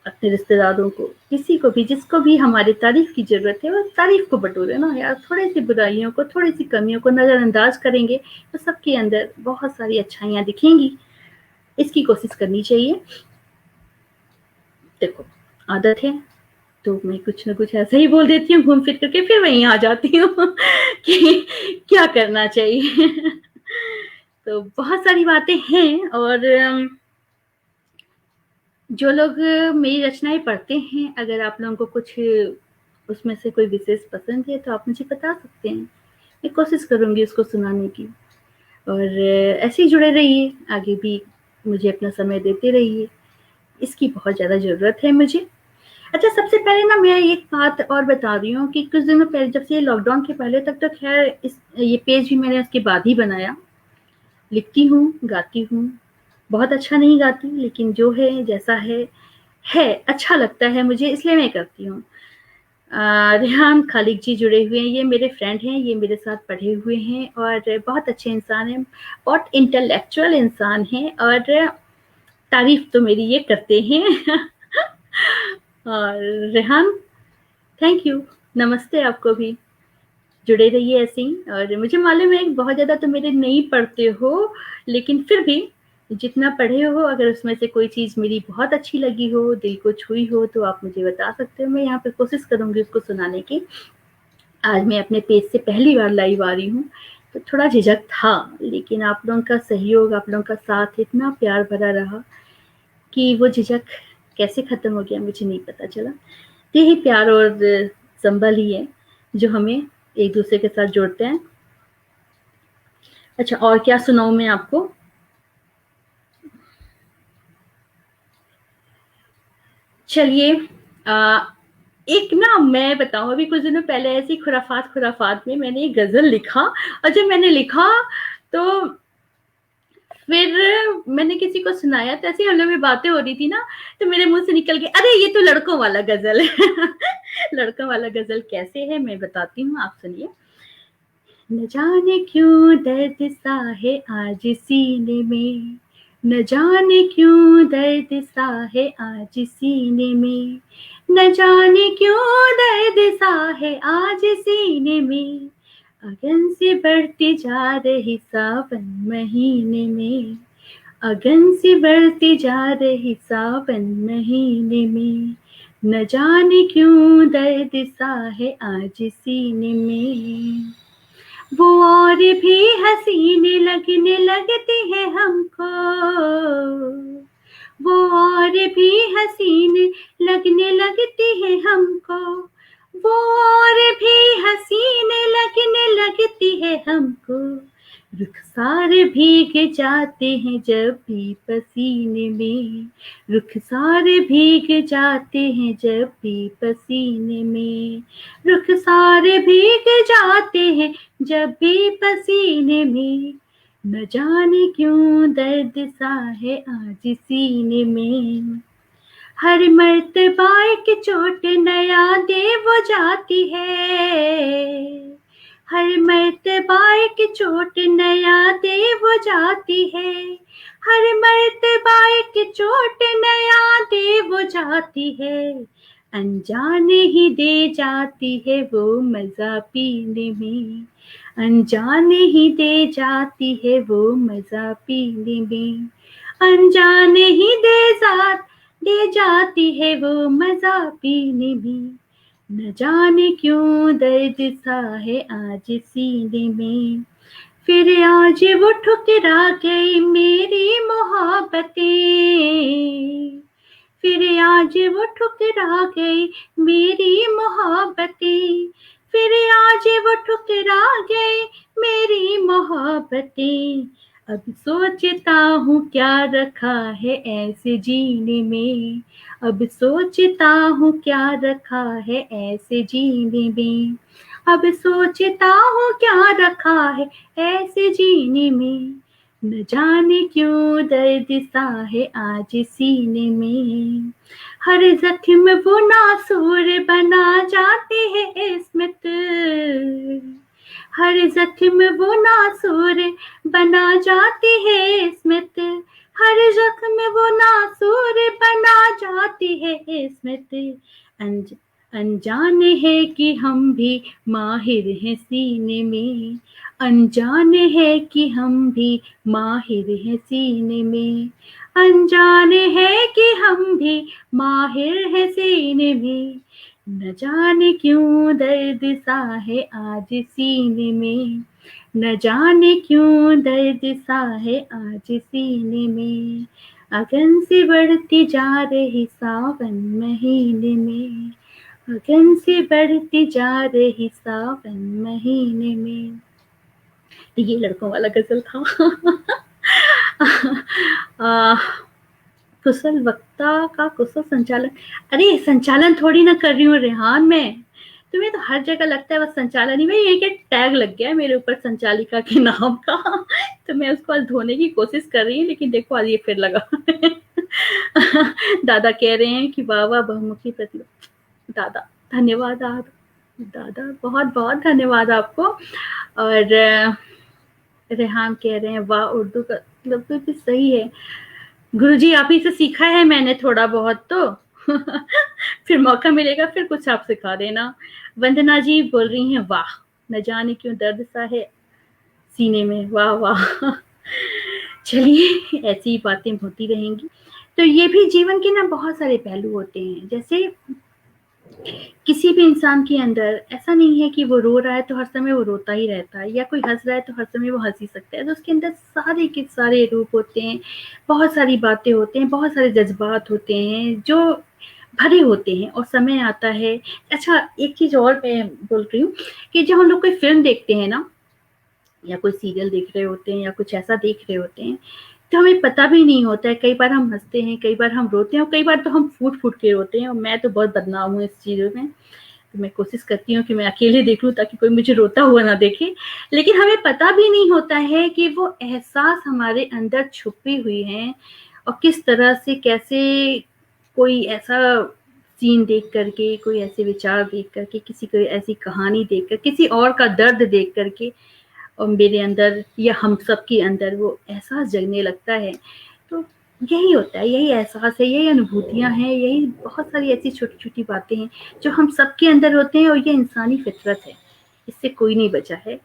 अपने रिश्तेदारों को, किसी को भी, जिसको भी हमारी तारीफ की जरूरत है, वो तारीफ को बटोरे ना यार। थोड़ी सी बुराइयों को, थोड़ी सी कमियों को नजरअंदाज करेंगे तो सबके अंदर बहुत सारी अच्छाइयां दिखेंगी। इसकी कोशिश करनी चाहिए। देखो आदत है तो मैं कुछ ना कुछ ऐसा ही बोल देती हूँ, घूम फिर करके फिर वहीं आ जाती हूँ कि क्या करना चाहिए। तो बहुत सारी बातें हैं। और जो लोग मेरी रचनाएं पढ़ते हैं, अगर आप लोगों को कुछ उसमें से कोई विशेष पसंद है तो आप मुझे बता सकते हैं। मैं कोशिश करूंगी उसको सुनाने की। और ऐसे ही जुड़े रहिए, आगे भी मुझे अपना समय देते रहिए, इसकी बहुत ज़्यादा ज़रूरत है मुझे। अच्छा सबसे पहले ना मैं एक बात और बता रही हूँ कि कुछ दिनों पहले, जब से लॉकडाउन के पहले तक तो खैर ये पेज भी मैंने उसके बाद ही बनाया। लिखती हूँ, गाती हूँ, बहुत अच्छा नहीं गाती, लेकिन जो है जैसा है अच्छा लगता है मुझे, इसलिए मैं करती हूँ। रेहान खालिक जी जुड़े हुए हैं, ये मेरे फ्रेंड हैं, ये मेरे साथ पढ़े हुए हैं और बहुत अच्छे इंसान हैं, बहुत इंटेलेक्चुअल इंसान हैं और तारीफ तो मेरी ये करते हैं। और रेहान थैंक यू, नमस्ते आपको भी। जुड़े रहिए ऐसे ही। और मुझे मालूम है बहुत ज़्यादा तो मेरे नहीं पढ़ते हो, लेकिन फिर भी जितना पढ़े हो, अगर उसमें से कोई चीज़ मेरी बहुत अच्छी लगी हो, दिल को छुई हो, तो आप मुझे बता सकते हो। मैं यहाँ पे कोशिश करूँगी उसको सुनाने की। आज मैं अपने पेज से पहली बार लाइव आ रही हूँ, तो थोड़ा झिझक था, लेकिन आप लोगों का सहयोग, आप लोगों का साथ इतना प्यार भरा रहा कि वो झिझक कैसे ख़त्म हो गया मुझे नहीं पता चला। यही प्यार और संबल ही है जो हमें एक दूसरे के साथ जोड़ते हैं। अच्छा और क्या सुनाऊं मैं आपको। चलिए एक ना मैं बताऊं, अभी कुछ दिनों पहले ऐसी खुराफात में मैंने एक गजल लिखा, और जब मैंने लिखा तो फिर मैंने किसी को सुनाया, तो ऐसी हम लोग में बातें हो रही थी ना, तो मेरे मुंह से निकल गया, अरे ये तो लड़कों वाला गजल है। लड़कों वाला गजल कैसे है मैं बताती हूँ, आप सुनिए। न जाने क्यों दर्द सा है आज सीने में, न जाने क्यों दर्द सा है आज सीने में, न जाने क्यों दर्द सा है आज सीने में, अगन से बढ़ती जा रही सावन महीने में, अगन से बढ़ती जा रही सावन महीने में, न जाने क्यों दर्द सा है आज सीने में। वो और भी हसीने लगने लगती है हमको, वो और भी हसीने लगने लगती है हमको, वो और भी हसीने लगने लगती है हमको, रुख सारे भीग जाते हैं जब भी पसीने में, रुख सारे भीग जाते हैं जब भी पसीने में, रुख सारे भीग जाते हैं जब भी पसीने में, न जाने क्यों दर्द सा है आज सीने में, हर मर्तबा एक चोट नया दे वो जाती है, हर मर्तबा एक चोट नया दे वो जाती है, हर मर्तबा एक चोट नया दे वो जाती है, अनजाने ही दे जाती है वो मजा पीने में, अनजाने ही दे जाती है वो मजा पीने में, अनजाने ही दे जाती है वो मजा पीने में, न जाने क्यों दर्द सा है आज सीने में, फिर आज वो ठुकरा गई मेरी मोहब्बतें, फिर आज वो ठुकरा गई मेरी मोहब्बतें, फिर आज वो ठुकरा गई मेरी मोहब्बतें, अब सोचता हूँ क्या रखा है ऐसे जीने में, अब सोचता हूँ क्या रखा है ऐसे जीने में, अब सोचता हूँ क्या रखा है ऐसे जीने में, न जाने क्यों दर्द सा है आज सीने में, हर जख्म वो नासूर बना जाते हैं इस्मत, हर जख्म वो नासूर बना जाती है इस्मत, हर जख्म वो नासूर बना जाती है इस्मत, अनजाने है कि हम भी माहिर हैं सीने में, अनजाने है कि हम भी माहिर हैं सीने में, अनजाने है कि हम भी माहिर हैं सीने में, न जाने क्यों दर्द सा है आज सीने में, न जाने क्यों दर्द सा है आज सीने में, अगन से बढ़ती जा रही सावन महीने में, अगन से बढ़ती जा रही सावन महीने में। ये लड़कों वाला गजल था। कुशल वक्ता का कुशल संचालन, अरे संचालन थोड़ी ना कर रही हूँ रेहान मैं, तुम्हें तो हर जगह लगता है बस संचालन ही में, ये क्या टैग लग गया है मेरे ऊपर संचालिका के नाम का। तो मैं उसको आज धोने की कोशिश कर रही हूँ, लेकिन देखो आज ये फिर लगा। दादा कह रहे हैं कि वाह वाह बहुमुखी प्रतिभा, दादा धन्यवाद, दादा बहुत बहुत धन्यवाद आपको। और रेहान कह रहे हैं वाह उर्दू का मतलब भी सही है गुरुजी, आप ही से सीखा है मैंने थोड़ा बहुत तो। फिर मौका मिलेगा फिर कुछ आप सिखा देना। वंदना जी बोल रही हैं वाह, न जाने क्यों दर्द सा है सीने में, वाह वाह। चलिए ऐसी ही बातें होती रहेंगी। तो ये भी जीवन के ना बहुत सारे पहलू होते हैं, जैसे किसी भी इंसान के अंदर ऐसा नहीं है कि वो रो रहा है तो हर समय वो रोता ही रहता है, या कोई हंस रहा है तो हर समय वो हंस ही सकता है, तो उसके अंदर सारे के सारे रूप होते हैं, बहुत सारी बातें होते हैं, बहुत सारे जज्बात होते हैं जो भरे होते हैं, और समय आता है। अच्छा एक चीज और मैं बोल रही हूँ कि जब हम लोग कोई फिल्म देखते हैं ना, या कोई सीरियल देख रहे होते हैं, या कुछ ऐसा देख रहे होते हैं, तो हमें पता भी नहीं होता है, कई बार हम हंसते हैं, कई बार हम रोते हैं, और कई बार तो हम फूट फूट के रोते हैं, और मैं तो बहुत बदनाम हूँ इस चीज़ों में। तो मैं कोशिश करती हूँ कि मैं अकेले देख लूँ ताकि कोई मुझे रोता हुआ ना देखे, लेकिन हमें पता भी नहीं होता है कि वो एहसास हमारे अंदर छुपी हुई हैं, और किस तरह से कैसे कोई ऐसा सीन देख करके, कोई ऐसे विचार देख करके, किसी को ऐसी कहानी देख कर, किसी और का दर्द देख करके, और मेरे अंदर या हम सब के अंदर वो एहसास जगने लगता है। तो यही होता है, यही एहसास है, यही अनुभूतियाँ हैं, यही बहुत सारी ऐसी छोटी-छोटी बातें हैं जो हम सबके अंदर होते हैं, और ये इंसानी फितरत है, इससे कोई नहीं बचा है,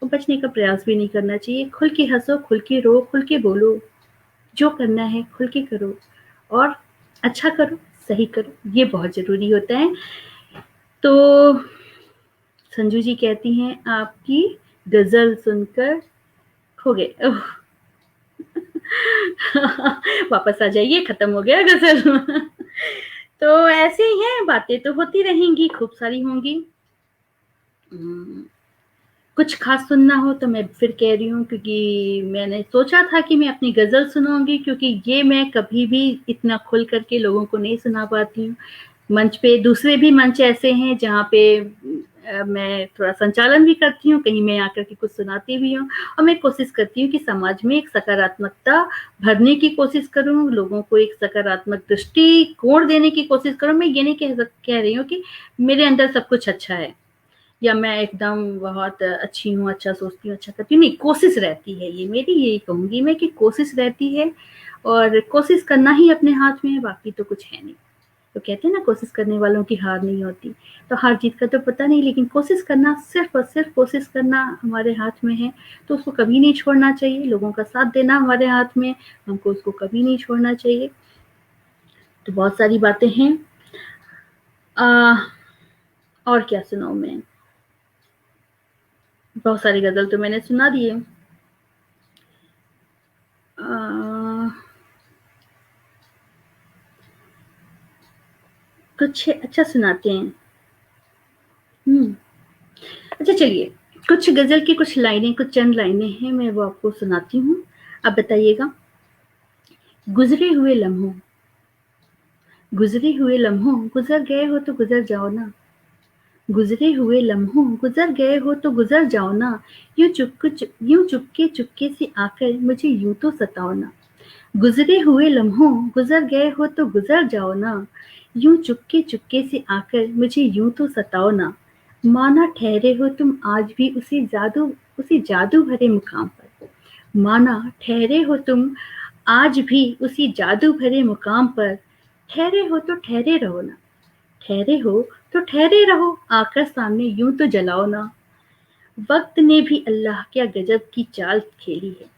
और बचने का प्रयास भी नहीं करना चाहिए। खुल के हँसो, खुल के रो, खुल के बोलो, जो करना है खुल के करो, और अच्छा करो, सही करो, ये बहुत ज़रूरी होता है। तो संजू जी कहती हैं आपकी गज़ल सुनकर खो गए। वापस आ जाइए, खत्म हो गया गजल। तो ऐसे ही हैं, बातें तो होती रहेंगी, खूब सारी होंगी। कुछ ख़ास सुनना हो तो मैं फिर कह रही हूँ, क्योंकि मैंने सोचा था कि मैं अपनी ग़ज़ल सुनाऊँगी, क्योंकि ये मैं कभी भी इतना खुल कर के लोगों को नहीं सुना पाती हूँ। मंच पे दूसरे भी मंच ऐसे हैं जहाँ पे मैं थोड़ा संचालन भी करती हूँ, कहीं मैं आकर के कुछ सुनाती भी हूँ, और मैं कोशिश करती हूँ कि समाज में एक सकारात्मकता भरने की कोशिश करूँ, लोगों को एक सकारात्मक दृष्टिकोण देने की कोशिश करूँ। मैं ये नहीं कह रही हूँ कि मेरे अंदर सब कुछ अच्छा है, या मैं एकदम बहुत अच्छी हूँ, अच्छा सोचती हूँ, अच्छा करती हूँ, नहीं, कोशिश रहती है, ये मेरी यही कहूँगी मैं कि कोशिश रहती है, और कोशिश करना ही अपने हाथ में है, बाकी तो कुछ है नहीं। तो कहते हैं ना, कोशिश करने वालों की हार नहीं होती, तो हार जीत का तो पता नहीं, लेकिन कोशिश करना, सिर्फ और सिर्फ कोशिश करना हमारे हाथ में है, तो उसको कभी नहीं छोड़ना चाहिए। लोगों का साथ देना हमारे हाथ में, हमको उसको कभी नहीं छोड़ना चाहिए। तो बहुत सारी बातें हैं। और क्या सुनाऊं मैं, बहुत सारी गज़ल तो मैंने सुना दिए। कुछ अच्छा सुनाते हैं। अच्छा चलिए, कुछ गज़ल की कुछ लाइनें, कुछ चंद लाइनें हैं, मैं वो आपको सुनाती हूँ, आप बताइएगा। गुज़रे हुए लम्हों, गुज़रे हुए लम्हों, गुज़र गए हो तो गुज़र जाओ ना। गुज़रे हुए लम्हों, गुज़र गए हो तो गुज़र जाओ ना। यूँ चुपके से आकर मुझे यूँ तो सताओ ना। गुज़रे हुए लम्हों, गुज़र गए हो तो गुज़र जाओ ना। यूँ चुपके से आकर मुझे यूँ तो सताओ ना। माना ठहरे हो तुम आज भी उसी जादू भरे मुकाम पर। माना ठहरे हो तुम आज भी उसी जादू भरे मुकाम पर। ठहरे हो तो ठहरे रहो ना। ठहरे हो तो ठहरे रहो, आकर सामने यूँ तो जलाओ ना। वक़्त ने भी अल्लाह क्या गज़ब की चाल खेली है।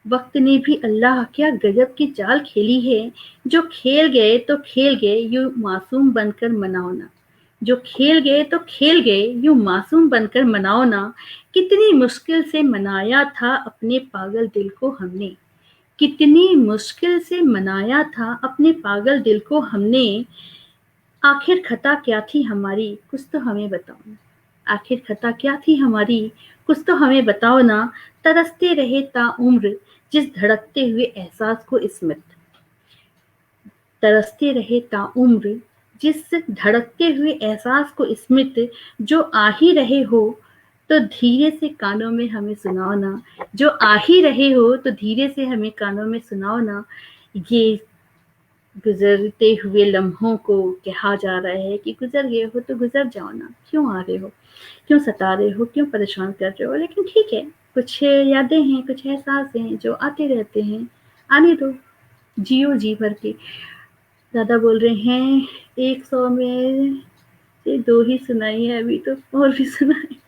वक़्त ने भी अल्लाह क्या गज़ब की चाल खेली है। जो खेल गए तो खेल गए, यूँ मासूम बनकर मनाओ ना। जो खेल गए तो खेल गए, यूँ मासूम बनकर मनाओ ना। कितनी मुश्किल से मनाया था अपने पागल दिल को हमने। कितनी मुश्किल से मनाया था अपने पागल दिल को हमने। आखिर खता क्या थी हमारी, कुछ तो हमें बताओ ना। आखिर खता क्या थी हमारी, कुछ तो हमें बताओ ना। तरसते रहे ताउम्र जिस धड़कते हुए एहसास को स्मित। तरसते रहे ताउम्र जिस धड़कते हुए एहसास को स्मित। जो आ ही रहे हो तो धीरे से कानों में हमें सुनाओ ना। जो आ ही रहे हो तो धीरे से हमें कानों में सुनाओ ना। ये गुजरते हुए लम्हों को कहा जा रहा है कि गुजर गए हो तो गुजर जाओ ना। क्यों आ रहे हो, क्यों सता रहे हो, क्यों परेशान कर रहे हो। लेकिन ठीक है, कुछ यादें हैं, कुछ एहसास हैं जो आते रहते हैं, आने दो, जियो जी भर के। दादा बोल रहे हैं 100 में से 2 ही सुनाई है, अभी तो और भी सुनाई।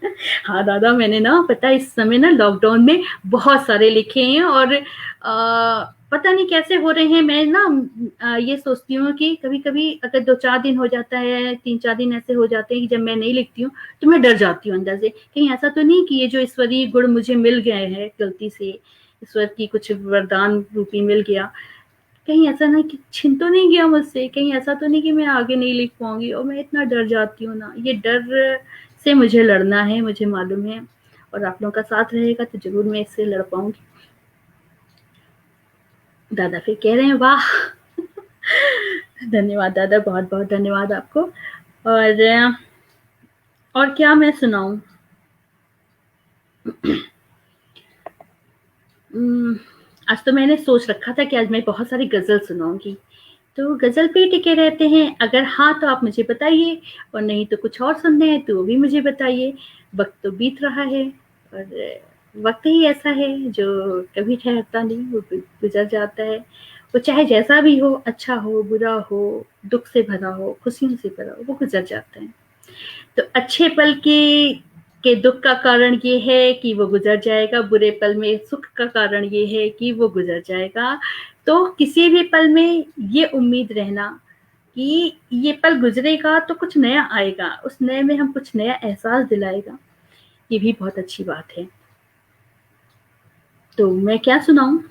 हाँ दादा, मैंने ना पता इस समय ना लॉकडाउन में बहुत सारे लिखे हैं, और पता नहीं कैसे हो रहे हैं। मैं ना ये सोचती हूँ कि कभी-कभी अगर 2-4 दिन हो जाता है, 3-4 दिन ऐसे हो जाते हैं कि जब मैं नहीं लिखती हूँ, तो मैं डर जाती हूँ अंदर से। कहीं ऐसा तो नहीं कि ये जो ईश्वरीय गुण मुझे मिल गए हैं गलती से, ईश्वर की कुछ वरदान रूपी मिल गया, कहीं ऐसा नहीं कि छिन तो नहीं गया मुझसे, कहीं ऐसा तो नहीं कि मैं आगे नहीं लिख पाऊँगी। और मैं इतना डर जाती हूँ ना, ये डर से मुझे लड़ना है, मुझे मालूम है, और आप लोगों का साथ रहेगा तो ज़रूर मैं इससे लड़ पाऊँगी। दादा फिर कह रहे हैं वाह! धन्यवाद दादा, बहुत-बहुत धन्यवाद आपको। और क्या मैं सुनाऊँ? आज तो मैंने सोच रखा था कि आज मैं बहुत सारी गज़ल सुनाऊँगी। तो गज़ल पे ही टिके रहते हैं। अगर हाँ, तो आप मुझे बताइए, और नहीं तो कुछ और सुनना है तो वो भी मुझे बताइए। वक़्त तो बीत रहा है, और वक़्त ही ऐसा है जो कभी ठहरता नहीं, वो गुज़र जाता है। वो चाहे जैसा भी हो, अच्छा हो, बुरा हो, दुःख से भरा हो, खुशियों से भरा हो, वो गुज़र जाता है। तो अच्छे पल के दुःख का कारण ये है कि वो गुज़र जाएगा, बुरे पल में सुख का कारण ये है कि वो गुज़र जाएगा। तो किसी भी पल में ये उम्मीद रहना कि ये पल गुज़रेगा तो कुछ नया आएगा, उस नए में हम कुछ नया एहसास दिलाएगा, ये भी बहुत अच्छी बात है। तो मैं क्या सुनाऊँ?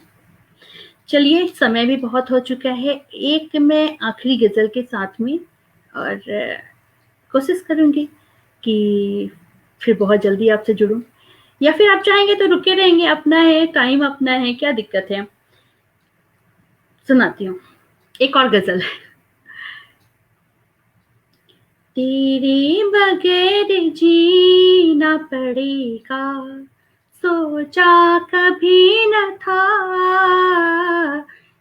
चलिए, समय भी बहुत हो चुका है। एक मैं आखिरी गज़ल के साथ में, और कोशिश करूँगी कि फिर बहुत जल्दी आपसे जुड़ूँ। या फिर आप चाहेंगे तो रुके रहेंगे, अपना है, टाइम अपना है, क्या दिक्कत है? सुनाती हूँ, एक और गज़ल है। तेरे बगैर जीना पड़ेगा, सोचा कभी न था,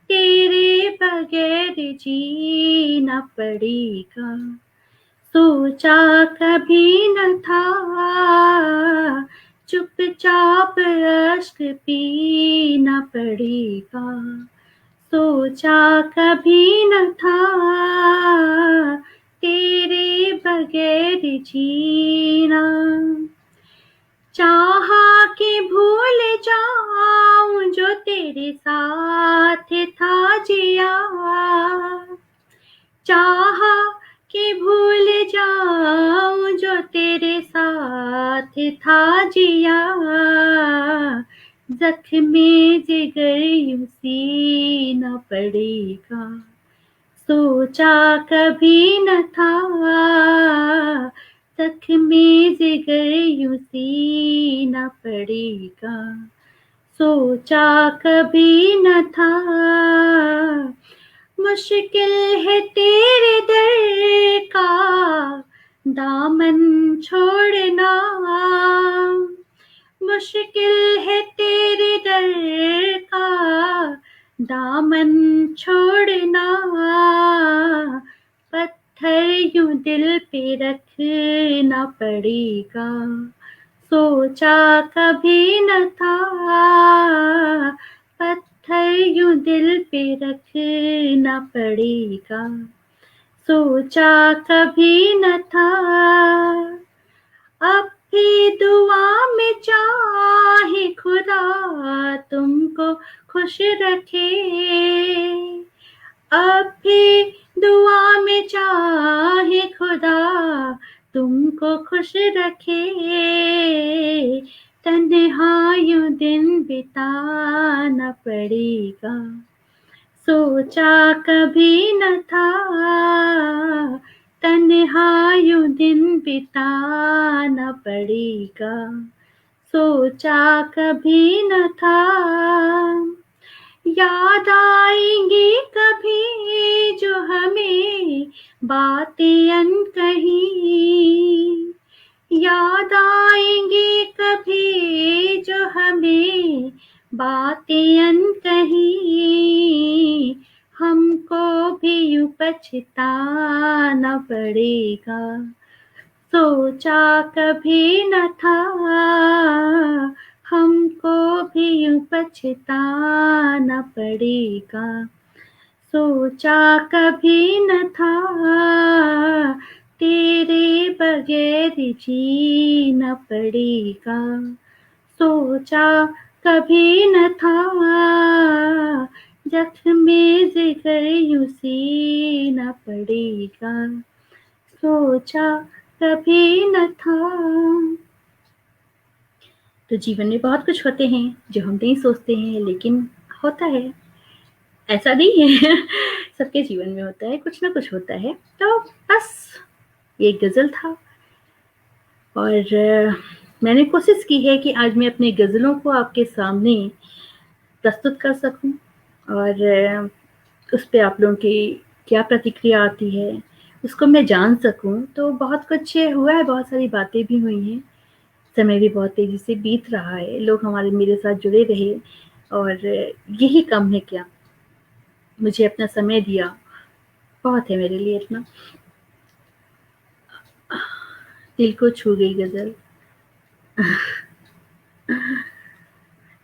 तेरे बगैर जीना पड़ेगा, सोचा कभी न था, चुपचाप अश्क पीना पड़ेगा, सोचा कभी न था, तेरे बगैर जीना, चाहा कि भूल जाऊं जो तेरे साथ था जिया, चाहा कि भूल जाऊं जो तेरे साथ था जिया, जख्मे जिगर यूं सीना पड़ेगा, सोचा कभी न था, जख्मे जिगर यूं सीना पड़ेगा, सोचा कभी न था, मुश्किल है तेरे दर का दामन छोड़ना, मुश्किल है तेरे दर का दामन छोड़ना, पत्थर यूं दिल पे रखना पड़ेगा, सोचा कभी न था, पत्थर यूं दिल पे रखना पड़ेगा, सोचा कभी न था, अब भी दुआ में चाहे खुदा तुमको खुश रखे, अब भी दुआ में चाहे खुदा तुमको खुश रखे, तन्हा यूं दिन बिताना पड़ेगा, सोचा कभी न था, तन्हा यूं दिन बिताना पड़ेगा, सोचा कभी न था, याद आएंगी कभी जो हमें बातें अनकही, याद आएंगी कभी जो हमें बातें अनकही, हमको भी यूं पछताना पड़ेगा, सोचा कभी न था, हमको भी यूं पछताना पड़ेगा, सोचा कभी न था, तेरे बगैर जीना पड़ेगा, सोचा कभी न था, जख्मे जिगर यूं सीना पड़ेगा, सोचा कभी न था। तो जीवन में बहुत कुछ होते हैं जो हम नहीं सोचते हैं, लेकिन होता है, ऐसा नहीं है सबके जीवन में होता है, कुछ ना कुछ होता है। तो बस ये गज़ल था, और मैंने कोशिश की है कि आज मैं अपनी गज़लों को आपके सामने प्रस्तुत कर सकूं, और उस पे आप लोगों की क्या प्रतिक्रिया आती है उसको मैं जान सकूं। तो बहुत कुछ हुआ है, बहुत सारी बातें भी हुई हैं, समय भी बहुत तेज़ी से बीत रहा है, लोग हमारे मेरे साथ जुड़े रहे, और यही कम है क्या, मुझे अपना समय दिया, बहुत है मेरे लिए इतना। दिल को छू गई गज़ल।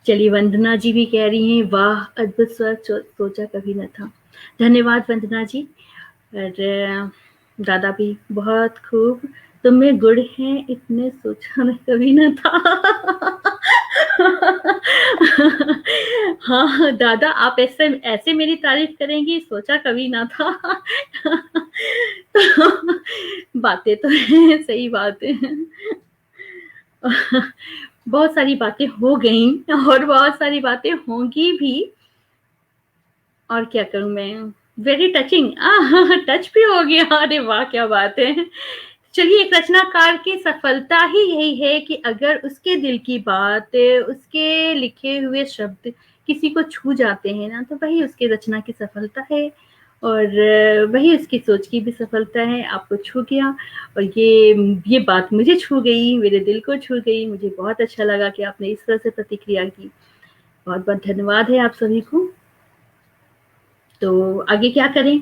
चलिए, वंदना जी भी कह रही हैं, वाह अद्भुत स्वर, सोचा कभी न था। धन्यवाद वंदना जी। और दादा भी बहुत खूब, तुम में गुण है इतने सोचा मैं कभी न था। हाँ दादा, आप ऐसे ऐसे मेरी तारीफ करेंगी, सोचा कभी ना था। तो बातें तो हैं, सही बात है। बहुत सारी बातें हो गई और बहुत सारी बातें होंगी भी, और क्या करूं मैं। वेरी टचिंग, टच भी हो गया, अरे वाह क्या बात है, चलिए, एक रचनाकार की सफलता ही यही है कि अगर उसके दिल की बात, उसके लिखे हुए शब्द किसी को छू जाते हैं ना, तो वही उसकी रचना की सफलता है और वही उसकी सोच की भी सफलता है। आपको छू गया और ये बात मुझे छू गई, मेरे दिल को छू गई। मुझे बहुत अच्छा लगा कि आपने इस तरह से प्रतिक्रिया की। बहुत-बहुत धन्यवाद है आप सभी को। तो आगे क्या करें?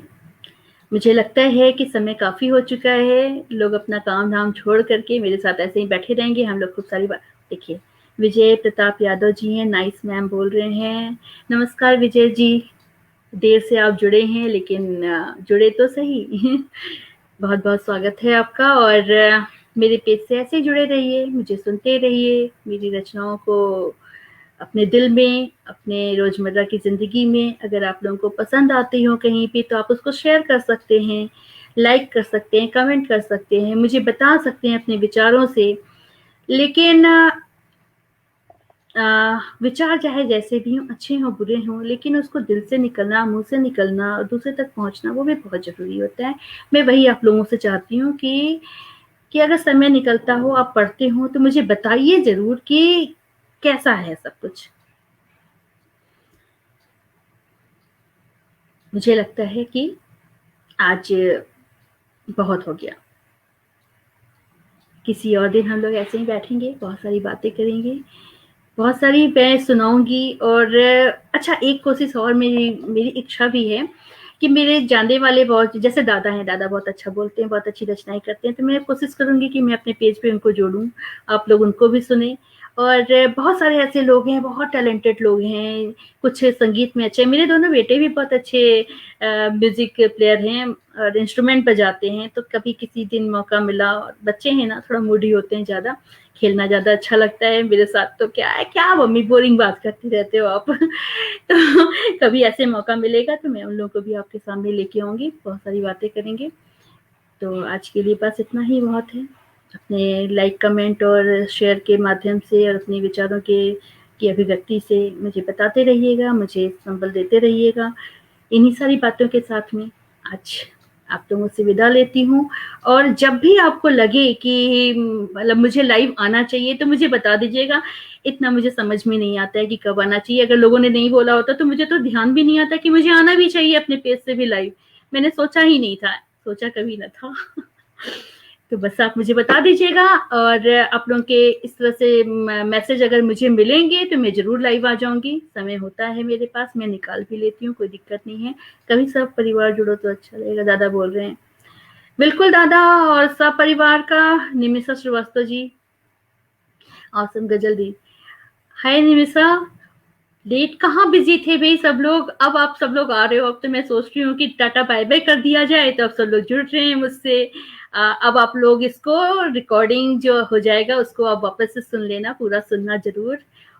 मुझे लगता है कि समय काफ़ी हो चुका है, लोग अपना काम-धाम छोड़ कर के मेरे साथ ऐसे ही बैठे रहेंगे, हम लोग खूब सारी बात देखिए, विजय प्रताप यादव जी हैं, नाइस मैम बोल रहे हैं। नमस्कार विजय जी, देर से आप जुड़े हैं लेकिन जुड़े तो सही। बहुत-बहुत स्वागत है आपका और मेरे पेज से ऐसे ही जुड़े रहिए, मुझे सुनते रहिए, मेरी रचनाओं को अपने दिल में, अपने रोज़मर्रा की ज़िंदगी में अगर आप लोगों को पसंद आती हो कहीं पे तो आप उसको शेयर कर सकते हैं, लाइक कर सकते हैं, कमेंट कर सकते हैं, मुझे बता सकते हैं अपने विचारों से। लेकिन विचार चाहे जैसे भी हों, अच्छे हों, बुरे हों, लेकिन उसको दिल से निकलना, मुँह से निकलना और दूसरे तक पहुँचना वो भी बहुत ज़रूरी होता है। मैं वही आप लोगों से चाहती हूँ कि अगर समय निकलता हो, आप पढ़ते हो तो मुझे बताइए ज़रूर कि कैसा है सब कुछ। मुझे लगता है कि आज बहुत हो गया। किसी और दिन हम लोग ऐसे ही बैठेंगे, बहुत सारी बातें करेंगे, बहुत सारी मैं सुनाऊँगी और अच्छा एक कोशिश और मेरी मेरी इच्छा भी है कि मेरे जानने वाले बहुत जैसे दादा हैं, दादा बहुत अच्छा बोलते हैं, बहुत अच्छी रचनाएँ करते हैं, तो मैं कोशिश करूँगी कि मैं अपने पेज पे उनको जोड़ूँ, आप लोग उनको भी सुनें और बहुत सारे ऐसे लोग हैं, बहुत टैलेंटेड लोग हैं, कुछ संगीत में अच्छे हैं, मेरे दोनों बेटे भी बहुत अच्छे म्यूज़िक प्लेयर हैं और इंस्ट्रूमेंट बजाते हैं, तो कभी किसी दिन मौका मिला और बच्चे हैं ना, थोड़ा मूडी होते हैं ज़्यादा, खेलना ज़्यादा अच्छा लगता है मेरे साथ तो क्या है, क्या मम्मी बोरिंग बात करते रहते हो आप। तो कभी ऐसे मौका मिलेगा तो मैं उन लोगों को भी आपके सामने लेके आऊँगी, बहुत सारी बातें करेंगे। तो आज के लिए बस इतना ही बहुत है। अपने लाइक, कमेंट और शेयर के माध्यम से और अपने विचारों के की अभिव्यक्ति से मुझे बताते रहिएगा, मुझे संबल देते रहिएगा। इन्हीं सारी बातों के साथ में आज आप लोगों से विदा लेती हूँ और जब भी आपको लगे कि मतलब मुझे लाइव आना चाहिए तो मुझे बता दीजिएगा। इतना मुझे समझ में नहीं आता है कि कब आना चाहिए। अगर लोगों ने नहीं बोला होता तो मुझे तो ध्यान भी नहीं आता कि मुझे आना भी चाहिए अपने पेज से भी लाइव। मैंने सोचा ही नहीं था, सोचा कभी ना था। तो बस आप मुझे बता दीजिएगा और आप लोगों के इस तरह से मैसेज अगर मुझे मिलेंगे तो मैं ज़रूर लाइव आ जाऊँगी। समय होता है मेरे पास, मैं निकाल भी लेती हूँ, कोई दिक्कत नहीं है। कभी सब परिवार जुड़ो तो अच्छा लगेगा, दादा बोल रहे हैं। बिल्कुल दादा और सब परिवार का निमिषा श्रीवास्तव जी, ऑसम गज़ल दी। हाय निमिषा, लेट कहाँ बिज़ी थे भई सब लोग, अब आप सब लोग आ रहे हो, अब तो मैं सोच रही हूँ कि टाटा बाय-बाय कर दिया जाए, तो अब सब लोग जुड़ रहे हैं मुझसे। अब आप लोग इसको रिकॉर्डिंग जो हो जाएगा उसको आप वापस से सुन लेना, पूरा सुनना ज़रूर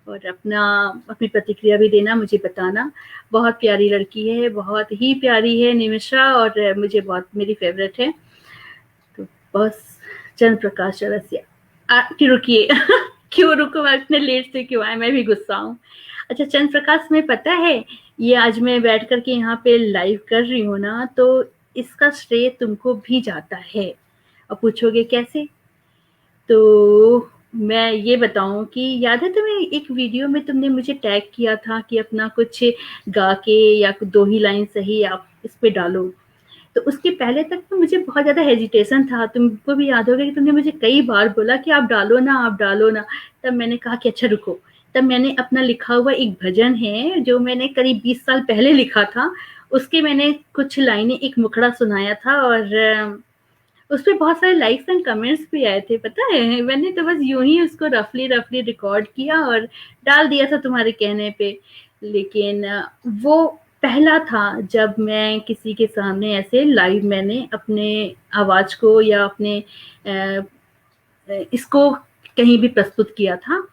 और अपनी प्रतिक्रिया भी देना, मुझे बताना। बहुत प्यारी लड़की है, बहुत ही प्यारी है निमिषा और मुझे बहुत मेरी फ़ेवरेट है। तो बस चंद्र प्रकाश चौरसिया कि रुकिए क्यों रुको, मैं इतने लेट से क्यों आए, मैं भी गुस्सा हूँ। अच्छा चंद्र प्रकाश, में पता है ये आज मैं बैठ कर के यहाँ पे लाइव कर रही हूँ ना, तो इसका श्रेय तुमको भी जाता है। और पूछोगे कैसे? तो मैं ये बताऊँ कि याद है तुम्हें एक वीडियो में तुमने मुझे टैग किया था कि अपना कुछ गा के या 2 ही लाइन सही आप इस पे डालो। तो उसके पहले तक तो मुझे बहुत ज़्यादा हेजिटेशन था, तुमको भी याद होगा कि तुमने मुझे कई बार बोला कि आप डालो ना, आप डालो ना। तब मैंने कहा कि अच्छा रुको, तब मैंने अपना लिखा हुआ एक भजन है जो मैंने करीब 20 साल पहले लिखा था, उसके मैंने कुछ लाइनें एक मुखड़ा सुनाया था और उसपे बहुत सारे लाइक्स एंड कमेंट्स भी आए थे, पता है? मैंने तो बस यूँ ही उसको रफली रिकॉर्ड किया और डाल दिया था तुम्हारे कहने पे। लेकिन वो पहला था जब मैं किसी के सामने ऐसे लाइव मैंने अपने आवाज़ को या अपने इसको कहीं भी प्रस्तुत किया था।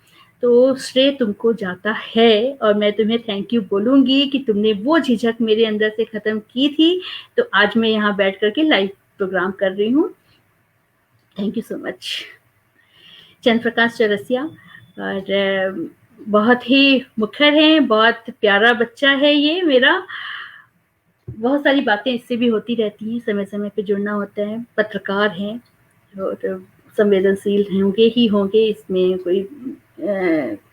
तो श्रेय तुमको जाता है और मैं तुम्हें थैंक यू बोलूँगी कि तुमने वो झिझक मेरे अंदर से ख़त्म की थी, तो आज मैं यहाँ बैठ कर के लाइव प्रोग्राम कर रही हूँ। Thank you so much. Chandra Prakash Chaurasia और बहुत ही मुखर हैं, बहुत प्यारा बच्चा है ये मेरा। बहुत सारी बातें इससे भी होती रहती हैं, समय-समय पे जुड़ना होता है, पत्रकार हैं, और संवेदनशील होंगे ही होंगे, इसमें कोई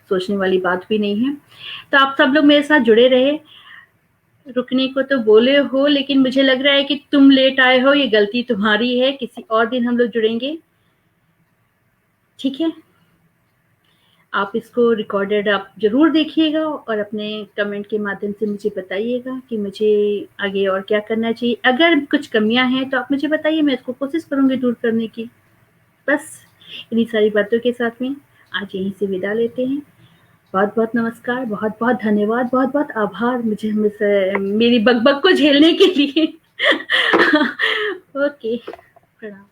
सोचने वाली बात भी नहीं है। तो आप सब लोग मेरे साथ जुड़े रहे। रुकने को तो बोले हो, लेकिन मुझे लग रहा है कि तुम लेट आए हो, ये गलती तुम्हारी है। किसी और दिन हम लोग जुड़ेंगे, ठीक है? आप इसको रिकॉर्डेड आप ज़रूर देखिएगा और अपने कमेंट के माध्यम से मुझे बताइएगा कि मुझे आगे और क्या करना चाहिए। अगर कुछ कमियाँ हैं तो आप मुझे बताइए, मैं इसको कोशिश करूँगी दूर करने की। बस इन्हीं सारी बातों के साथ में आज यहीं से विदा लेते हैं। बहुत-बहुत नमस्कार, बहुत-बहुत धन्यवाद, बहुत-बहुत आभार मुझे हमेशा मेरी बक-बक को झेलने के लिए। ओके, प्रणाम।